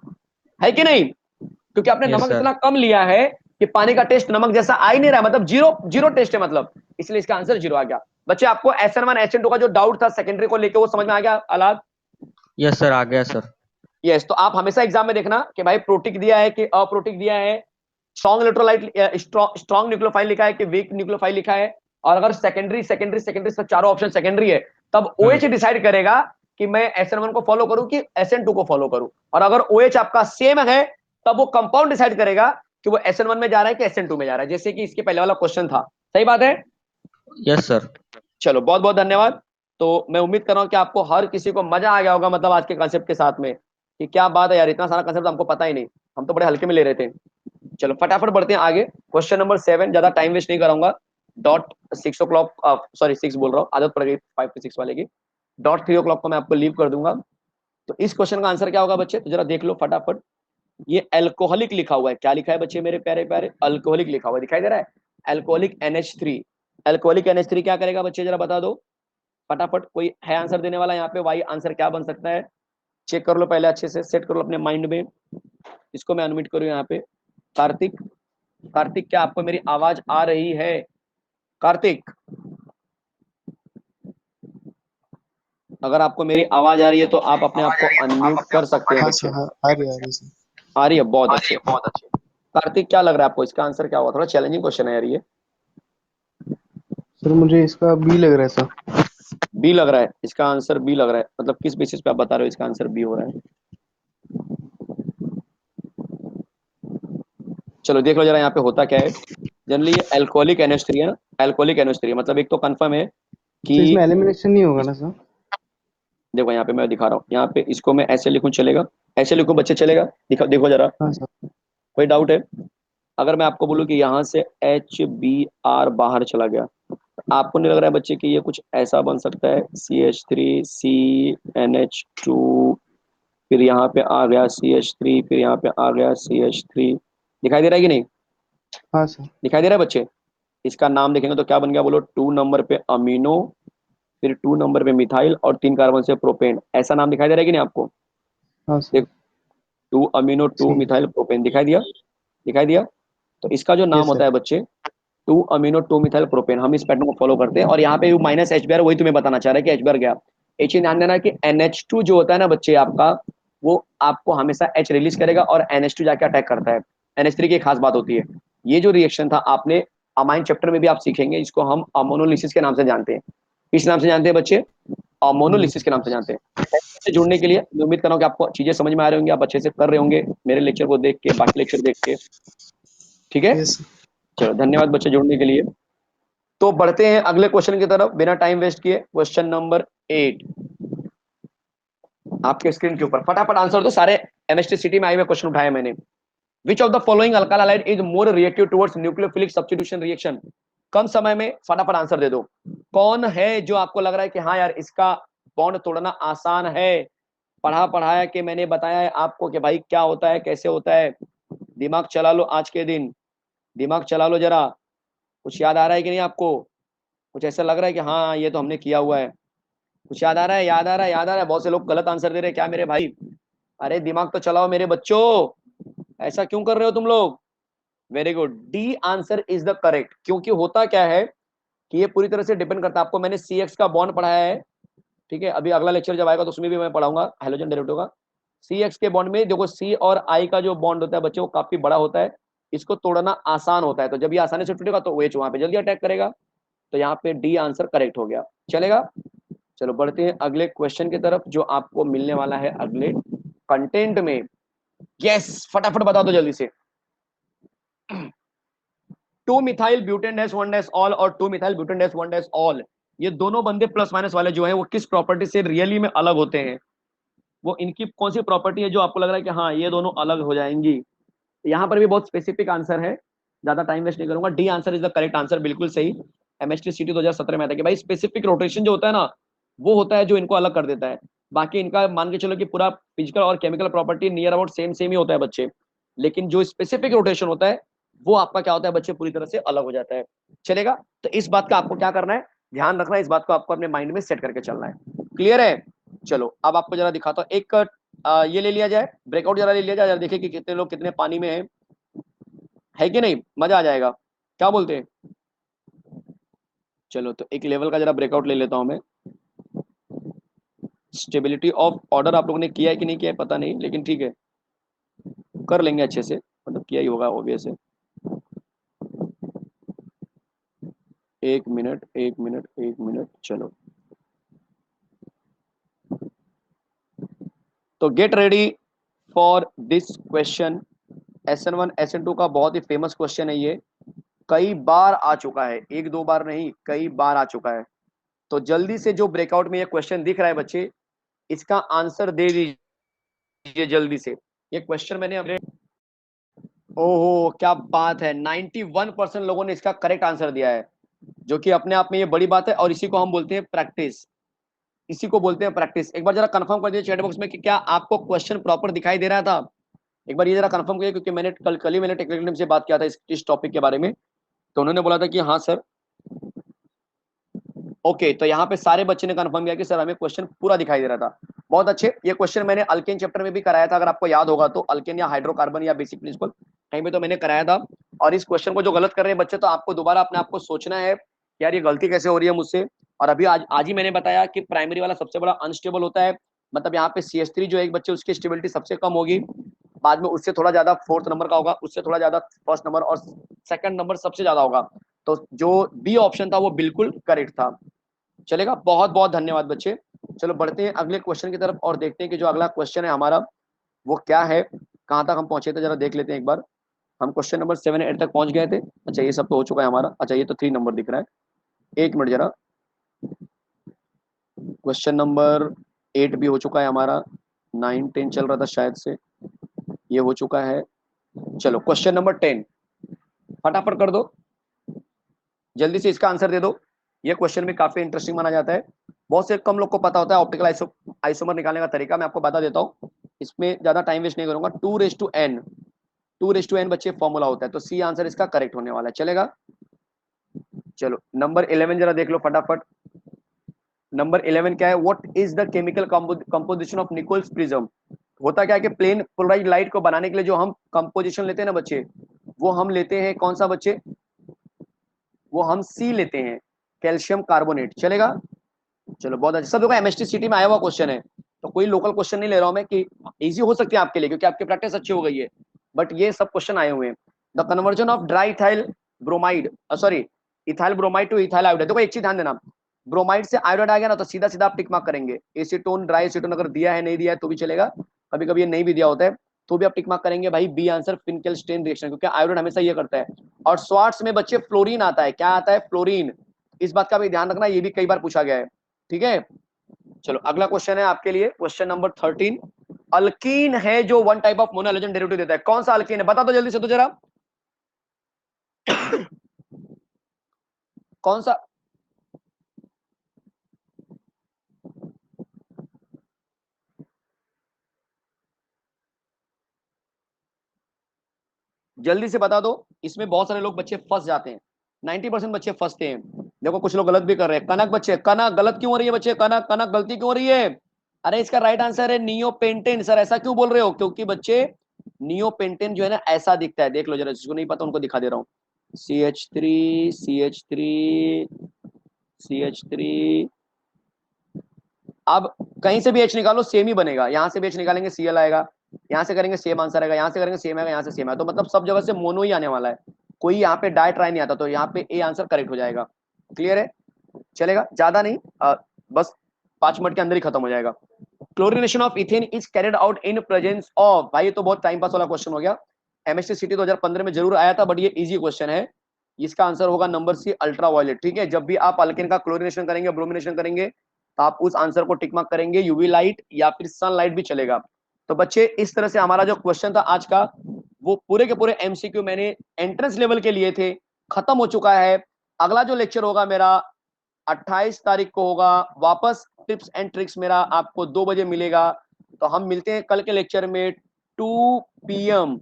है कि नहीं? क्योंकि आपने Yes, नमक sir. इतना कम लिया है कि पानी का टेस्ट नमक जैसा आ ही नहीं रहा, मतलब जीरो जीरो टेस्ट है, मतलब इसलिए इसका आंसर जीरो आ गया। बच्चे आपको SN1 SN2 का जो डाउट था सेकेंडरी को लेके वो समझ में आ गया अलाद? Yes, sir. आ गया सर. यस, तो आप हमेशा एग्जाम में देखना कि भाई प्रोटिक दिया है कि अप्रोटिक दिया है, स्ट्रॉन्ग इलेक्ट्रोलाइट स्ट्रॉन्ग न्यूक्लियोफाइल लिखा है कि वीक न्यूक्लियोफाइल लिखा है, और अगर सेकेंडरी सेकेंडरी सेकेंडरी सब चारों ऑप्शन सेकेंडरी है, तब OH डिसाइड करेगा कि मैं SN1 को फॉलो करूं कि SN2 को फॉलो करूं। और अगर OH आपका सेम है तब वो कंपाउंड डिसाइड करेगा कि वो SN1 में जा रहा है कि SN2 में जा रहा है, जैसे कि इसके पहले वाला क्वेश्चन था। सही बात है? Yes, sir. चलो बहुत बहुत धन्यवाद। तो मैं उम्मीद कर रहा हूं कि आपको हर किसी को मजा आ गया होगा, मतलब आज के कॉन्सेप्ट के साथ में, कि क्या बात है यार, इतना सारा कॉन्सेप्ट हमको पता ही नहीं, हम तो बड़े हल्के में ले रहे थे। चलो फटाफट बढ़ते हैं आगे। क्वेश्चन नंबर 7, ज्यादा टाइम वेस्ट नहीं कराऊंगा। डॉट 6 o'clock, सॉरी 6 बोल रहा हूँ, आदत पड़ गई 5 to 6 वाले की। डॉट 3 o'clock को मैं आपको लीव कर दूंगा। तो इस क्वेश्चन का आंसर क्या होगा बच्चे, तो जरा देख लो फटाफट। ये अल्कोहलिक लिखा हुआ है, क्या लिखा है बच्चे मेरे प्यारे प्यारे, अल्कोहलिक लिखा हुआ है, दिखाई दे रहा है? Alcoholic NH3। अल्कोहलिक NH3 क्या करेगा बच्चे, जरा बता दो फटाफट। कोई है आंसर देने वाला यहाँ पे? वाई आंसर क्या बन सकता है? चेक कर लो पहले, अच्छे से सेट कर लो अपने माइंड में। इसको मैं अनम्यूट करूँ यहाँ पे। कार्तिक, कार्तिक क्या आपको मेरी आवाज आ रही है? कार्तिक, अगर आपको मेरी आवाज आ रही है तो आप अपने आप को अनम्यूट कर सकते हैं हाँ बच्चे। सर, हाँ आ रही है सर। आ रही है, बहुत अच्छे। कार्तिक क्या लग रहा है आपको, इसका आंसर क्या होगा? थोड़ा चैलेंजिंग क्वेश्चन है यार ये। सर मुझे इसका बी लग रहा है सर। बी लग रहा है? इसका आंसर बी लग रहा है, मतलब किस बेसिस पे आप बता रहे हो इसका आंसर बी हो रहा है? चलो देख लो जरा यहाँ पे होता क्या है। जनरली ये अल्कोहलिक NH3 है ना, अल्कोहलिक NH3 मतलब एक तो कंफर्म है कि तो इसमें एलिमिनेशन नहीं होगा ना सर? देखो यहाँ पे मैं दिखा रहा हूँ, यहाँ पे इसको मैं ऐसे लिखूं चलेगा? ऐसे लिखूं बच्चे चलेगा? दिखा देखो जरा, हाँ सर। कोई डाउट है? अगर मैं आपको बोलूं कि यहाँ से HBr बाहर चला गया, आपको नहीं लग रहा है बच्चे कि ये कुछ ऐसा बन सकता है? CH3 CNH2, फिर यहाँ पे आ गया CH3, फिर यहाँ पे आ गया CH3। दिखाई दे रहा है कि नहीं? हाँ सर। दिखाई दे रहा है बच्चे? इसका नाम देखेंगे तो क्या बन गया बोलो? 2 नंबर पे अमीनो, फिर 2 नंबर पे मिथाइल, और 3 कार्बन से प्रोपेन। ऐसा नाम दिखाई दे रहा है कि नहीं आपको? हाँ सर। देख, 2 अमीनो 2 ठीक। मिथाइल प्रोपेन, दिखाई दिया? दिखाई दिया? तो इसका जो नाम यस होता सर। है बच्चे 2 अमीनो 2 मिथाइल प्रोपेन, हम इस पैटर्न को फॉलो करते हैं। और यहाँ पे माइनस HBr, वही तुम्हें बताना चाह रहा है कि HBr गया। एक चीज ध्यान देना कि NH2 जो होता है ना बच्चे आपका, वो आपको हमेशा H रिलीज करेगा और NH2 जाके अटैक करता है। NH3 की एक खास बात होती है, ये जो रिएक्शन था आपने अमाइन चैप्टर में भी आप सीखेंगे, इसको हम अमोनोलिसिस के नाम से जानते हैं। किस नाम से जानते हैं बच्चे? अमोनोलिसिस के नाम से जानते हैं। से जुड़ने के लिए मैं उम्मीद कर रहा हूँ कि आपको चीजें समझ में आ रही होंगी, आप अच्छे से कर रहे होंगे मेरे लेक्चर को देख के, बाकी लेक्चर देख के। ठीक है, यस सर। चलो धन्यवाद बच्चे जुड़ने के लिए। तो बढ़ते हैं अगले क्वेश्चन की तरफ बिना टाइम वेस्ट किए। क्वेश्चन नंबर 8 आपके स्क्रीन के ऊपर, फटाफट आंसर दो सारे। MST सिटी में आए हुए क्वेश्चन उठाए मैंने। Which of the following alkyl halide is more reactive towards nucleophilic substitution reaction? कम समय में फटाफट आंसर दे दो। कौन है जो आपको लग रहा है कि हाँ यार इसका बॉन्ड तोड़ना आसान है? पढ़ा पढ़ाया कि मैंने बताया है आपको कि भाई क्या होता है, कैसे होता है। दिमाग चला लो आज के दिन, दिमाग चला लो जरा। कुछ याद आ रहा है कि नहीं आपको? कुछ ऐसा लग रहा है कि हाँ ये तो हमने किया हुआ है? कुछ याद आ रहा है? याद आ रहा है? याद आ रहा है? बहुत से लोग गलत आंसर दे रहे हैं क्या मेरे भाई? अरे दिमाग तो चलाओ मेरे बच्चों, ऐसा क्यों कर रहे हो तुम लोग? Very good, D answer is the correct. क्योंकि होता क्या है कि ये पूरी तरह से डिपेंड करता है। आपको मैंने CX का बॉन्ड पढ़ाया है, ठीक है? अभी अगला लेक्चर जब आएगा तो उसमें भी मैं पढ़ाऊंगा हेलोजन डेरिवेटिव का। CX के बॉन्ड में देखो C और I का जो बॉन्ड होता है बच्चों, वो काफी बड़ा होता है, इसको तोड़ना आसान होता है। तो जब ये आसानी से टूटेगा तो OH वहां पे जल्दी अटैक करेगा। तो यहाँ पे डी आंसर करेक्ट हो गया, चलेगा? चलो बढ़ते हैं अगले क्वेश्चन की तरफ जो आपको मिलने वाला है अगले कंटेंट में। यस, फटाफट बता दो जल्दी से। 2 methyl butane dash 1 dash all और 2 methyl butane dash 1 dash all, ये दोनों बंदे प्लस माइनस वाले जो हैं वो किस प्रॉपर्टी से रियली में अलग होते हैं? वो इनकी कौन सी प्रॉपर्टी है जो आपको लग रहा है कि हाँ ये दोनों अलग हो जाएंगी? यहाँ पर भी बहुत स्पेसिफिक आंसर है, ज्यादा टाइम वेस्ट नहीं करूंगा। D answer is the correct answer, बिल्कुल सही। MST सिटी 2017 में आता है कि भाई स्पेसिफिक रोटेशन जो होता है ना, वो होता है जो इनको अलग कर देता है। बाकी इनका मान के चलो कि पूरा फिजिकल और chemical property near about same same ही होता है बच्चे, लेकिन जो स्पेसिफिक रोटेशन होता है वो आपका क्या होता है बच्चे, पूरी तरह से अलग हो जाता है। चलेगा? तो इस बात का आपको क्या करना है, ध्यान रखना है, इस बात को आपको अपने माइंड में सेट करके चलना है। क्लियर है? चलो अब आपको जरा दिखाता हूँ एक ये ले लिया जाए, ब्रेकआउट जरा ले लिया जाए, जरा देखिए कि कितने लोग कितने पानी में है कि नहीं, मजा आ जाएगा, क्या बोलते हैं? चलो तो एक लेवल का जरा ब्रेकआउट ले लेता हूं मैं। स्टेबिलिटी ऑफ ऑर्डर आप लोगों ने किया है कि नहीं किया है पता नहीं, लेकिन ठीक है कर लेंगे अच्छे से, मतलब किया ही होगा ऑब्वियस है। एक मिनट एक मिनट एक मिनट, चलो तो get ready for this question. SN1 SN2 का बहुत ही फेमस क्वेश्चन है ये, कई बार आ चुका है, एक दो बार नहीं कई बार आ चुका है। तो जल्दी से जो ब्रेकआउट में ये क्वेश्चन दिख रहा है बच्चे, इसका आंसर दे दीजिए जल्दी से। ये क्वेश्चन मैंने अपने, ओहो क्या बात है, 91% लोगों ने इसका करेक्ट आंसर दिया है, जो कि अपने आप में ये बड़ी बात है, और इसी को हम बोलते हैं प्रैक्टिस, इसी को बोलते हैं प्रैक्टिस। एक बार जरा कंफर्म कर दीजिए चैट बॉक्स में कि क्या आपको क्वेश्चन प्रॉपर दिखाई दे रहा था। एक बार ये जरा कंफर्म करिए, क्योंकि मैंने कल ही मैंने टेक्निकल टीम से बात किया था इस टॉपिक के बारे में, तो उन्होंने बोला था कि हाँ सर। ओके, तो यहाँ पे सारे बच्चे ने कंफर्म किया कि सर हमें क्वेश्चन पूरा दिखाई दे रहा था। बहुत अच्छे, ये क्वेश्चन मैंने अल्केन चैप्टर में भी कराया था, अगर आपको याद होगा तो, अल्केन या हाइड्रोकार्बन या बेसिक प्रिंसिपल कहीं पे तो मैंने कराया था। और इस क्वेश्चन को जो गलत कर रहे हैं बच्चे, तो आपको दोबारा अपने आप को सोचना है यार ये गलती कैसे हो रही है मुझसे। और अभी आज ही मैंने बताया कि प्राइमरी वाला सबसे बड़ा अनस्टेबल होता है, मतलब यहाँ पे CH3 जो एक बच्चे उसकी स्टेबिलिटी सबसे कम होगी, बाद में उससे थोड़ा ज्यादा फोर्थ नंबर का होगा, उससे थोड़ा ज्यादा फर्स्ट नंबर, और सेकंड नंबर सबसे ज्यादा होगा। तो जो बी ऑप्शन था वो बिल्कुल करेक्ट था। चलेगा, बहुत बहुत धन्यवाद बच्चे। चलो बढ़ते हैं अगले क्वेश्चन की तरफ और देखते हैं कि जो अगला क्वेश्चन है हमारा वो क्या है, कहाँ तक हम पहुंचे थे, जरा देख लेते हैं एक बार। हम क्वेश्चन नंबर 7 8 तक पहुंच गए थे। अच्छा ये सब तो हो चुका है हमारा, अच्छा ये तो 3 नंबर दिख रहा है, एक मिनट जरा। क्वेश्चन नंबर 8 भी हो चुका है हमारा, 9 10 चल रहा था शायद से, ये हो चुका है। चलो क्वेश्चन नंबर 10 फटाफट कर दो, जल्दी से इसका आंसर दे दो। ये क्वेश्चन भी काफी इंटरेस्टिंग माना जाता है, बहुत से कम लोग को पता होता है ऑप्टिकल आइसोमर निकालने का तरीका, मैं आपको बता देता हूँ, इसमें ज्यादा टाइम वेस्ट नहीं करूंगा। 2:n बच्चे फॉर्मूला होता है, तो सी आंसर इसका करेक्ट होने वाला है, चलेगा। चलो नंबर 11 जरा देख लो फटाफट। नंबर 11 क्या है, what is the chemical composition of Nichols prism. होता क्या है कि प्लेन पोलराइज लाइट को बनाने के लिए जो हम कंपोजिशन लेते हैं ना बच्चे, वो हम लेते हैं कौन सा बच्चे, वो हम सी लेते हैं, कैल्शियम कार्बोनेट, चलेगा। चलो बहुत अच्छा, सब लोग MST सिटी में आया हुआ क्वेश्चन है, तो कोई लोकल क्वेश्चन नहीं ले रहा हूं मैं, कि इजी हो सकती है आपके लिए क्योंकि आपकी प्रैक्टिस अच्छी हो गई है, बट ये सब क्वेश्चन आए हुए हैं। The conversion of dry ethyl bromide, sorry ethyl bromide two ethyl iodide. देखो एक चीज ध्यान देना, ब्रोमाइड से आयोडाइड आ गया ना, तो सीधा सीधा आप टिक मार्क करेंगे। एसीटोन ड्राई एसीटोन अगर दिया है नहीं दिया है तो भी चलेगा, कभी कभी ये नहीं भी दिया होता है तो भी आप टिक मार्क करेंगे भाई, बी आंसर फिनकेलस्टेन रिएक्शन, क्योंकि आयोडाइड हमेशा ये करता है। और स्वार्ट्स में बच्चे फ्लोरीन आता है, क्या आता है, फ्लोरीन, इस बात का भी ध्यान रखना, ये भी कई बार पूछा गया है, ठीक है। चलो अगला क्वेश्चन है आपके लिए, क्वेश्चन नंबर 13। अल्कीन है जो वन टाइप ऑफ मोनोहाइड्रोजन डेरिवेटिव देता है, कौन सा अल्कीन है बता दो जल्दी से तो जरा। कौन सा, जल्दी से बता दो, इसमें बहुत सारे लोग बच्चे फंस जाते हैं, 90% बच्चे फंसते हैं। देखो कुछ लोग गलत भी कर रहे हैं, कनक बच्चे, कनक गलत क्यों हो रही है बच्चे, कनक कनक गलती क्यों हो रही है। अरे इसका राइट आंसर है नियोपेंटेन। सर ऐसा क्यों बोल रहे हो, क्योंकि बच्चे नियोपेंटेन जो है ना ऐसा दिखता है, देख लो जरा, जिसको नहीं पता उनको दिखा दे रहा हूँ। CH3 CH3 CH3, अब कहीं से भी H निकालो सेम ही बनेगा, यहाँ से भी H निकालेंगे Cl आएगा, यहाँ से करेंगे सेम आंसर आएगा, यहाँ से करेंगे सेम आएगा, यहाँ से सेम आएगा, तो मतलब सब जगह से मोनो ही आने वाला है, कोई यहाँ पे डाई ट्राई नहीं आता, तो यहाँ पे ए आंसर करेक्ट हो जाएगा। क्लियर है, चलेगा, ज्यादा नहीं, बस 5 मिनट के अंदर ही खत्म हो जाएगा। Chlorination of ethane is carried out in presence of, भाई ये तो बहुत टाइम पास वाला क्वेश्चन हो गया, MST सिटी 2015 में जरूर आया था, बट ये इजी क्वेश्चन है। इसका आंसर होगा नंबर सी, अल्ट्रावायलेट, ठीक है। जब भी आप अल्केन का क्लोरिनेशन करेंगे, ब्रोमिनेशन करेंगे, तो आप उस आंसर को टिक मार्क करेंगे, यूवी लाइट या फिर सनलाइट भी चलेगा। तो बच्चे इस तरह से हमारा जो क्वेश्चन था आज का, वो पूरे के पूरे MCQ मैंने एंट्रेंस लेवल के लिए थे, खत्म हो चुका है। अगला जो लेक्चर होगा मेरा 28 तारीख को होगा, वापस टिप्स एंड ट्रिक्स मेरा आपको 2 बजे मिलेगा। तो हम मिलते हैं कल के लेक्चर में 2 PM,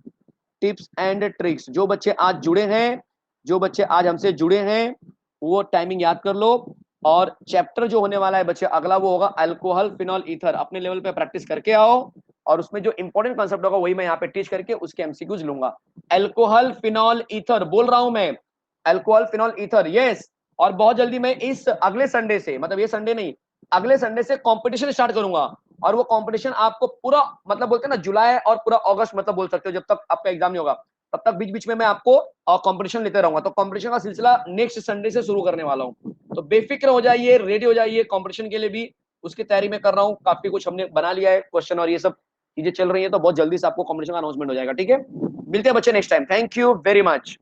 टिप्स एंड ट्रिक्स। जो बच्चे आज जुड़े हैं, जो बच्चे आज हमसे जुड़े हैं, वो टाइमिंग याद कर लो। और चैप्टर जो होने वाला है बच्चे अगला, वो होगा अल्कोहल फिनॉल ईथर, अपने लेवल पे प्रैक्टिस करके आओ और उसमें जो इंपॉर्टेंट कॉन्सेप्ट होगा वही मैं यहाँ पे टीच करके उसके एमसीक्यूज लूंगा। अल्कोहल फिनॉल ईथर बोल रहा हूं मैं, अल्कोहल फिनॉल ईथर, यस। और बहुत जल्दी मैं इस अगले संडे से, मतलब ये संडे नहीं, अगले संडे से कंपटीशन स्टार्ट करूंगा। और वो कंपटीशन आपको पूरा, मतलब बोलते हैं ना जुलाई और पूरा अगस्त, मतलब बोल सकते हो जब तक आपका एग्जाम नहीं होगा तब तक बीच बीच में मैं आपको कंपटीशन लेते रहूंगा। तो कंपटीशन का सिलसिला नेक्स्ट संडे से शुरू करने वाला हूँ। तो बेफिक्र हो जाइए, रेडी हो जाइए कंपटीशन के लिए भी, उसकी तैयारी में कर रहा हूँ। काफी कुछ हमने बना लिया है, क्वेश्चन और ये सब चीजें चल रही है, तो बहुत जल्दी से आपको कंपटीशन का अनाउंसमेंट हो जाएगा। ठीक है, मिलते हैं बच्चे next time. Thank you very much.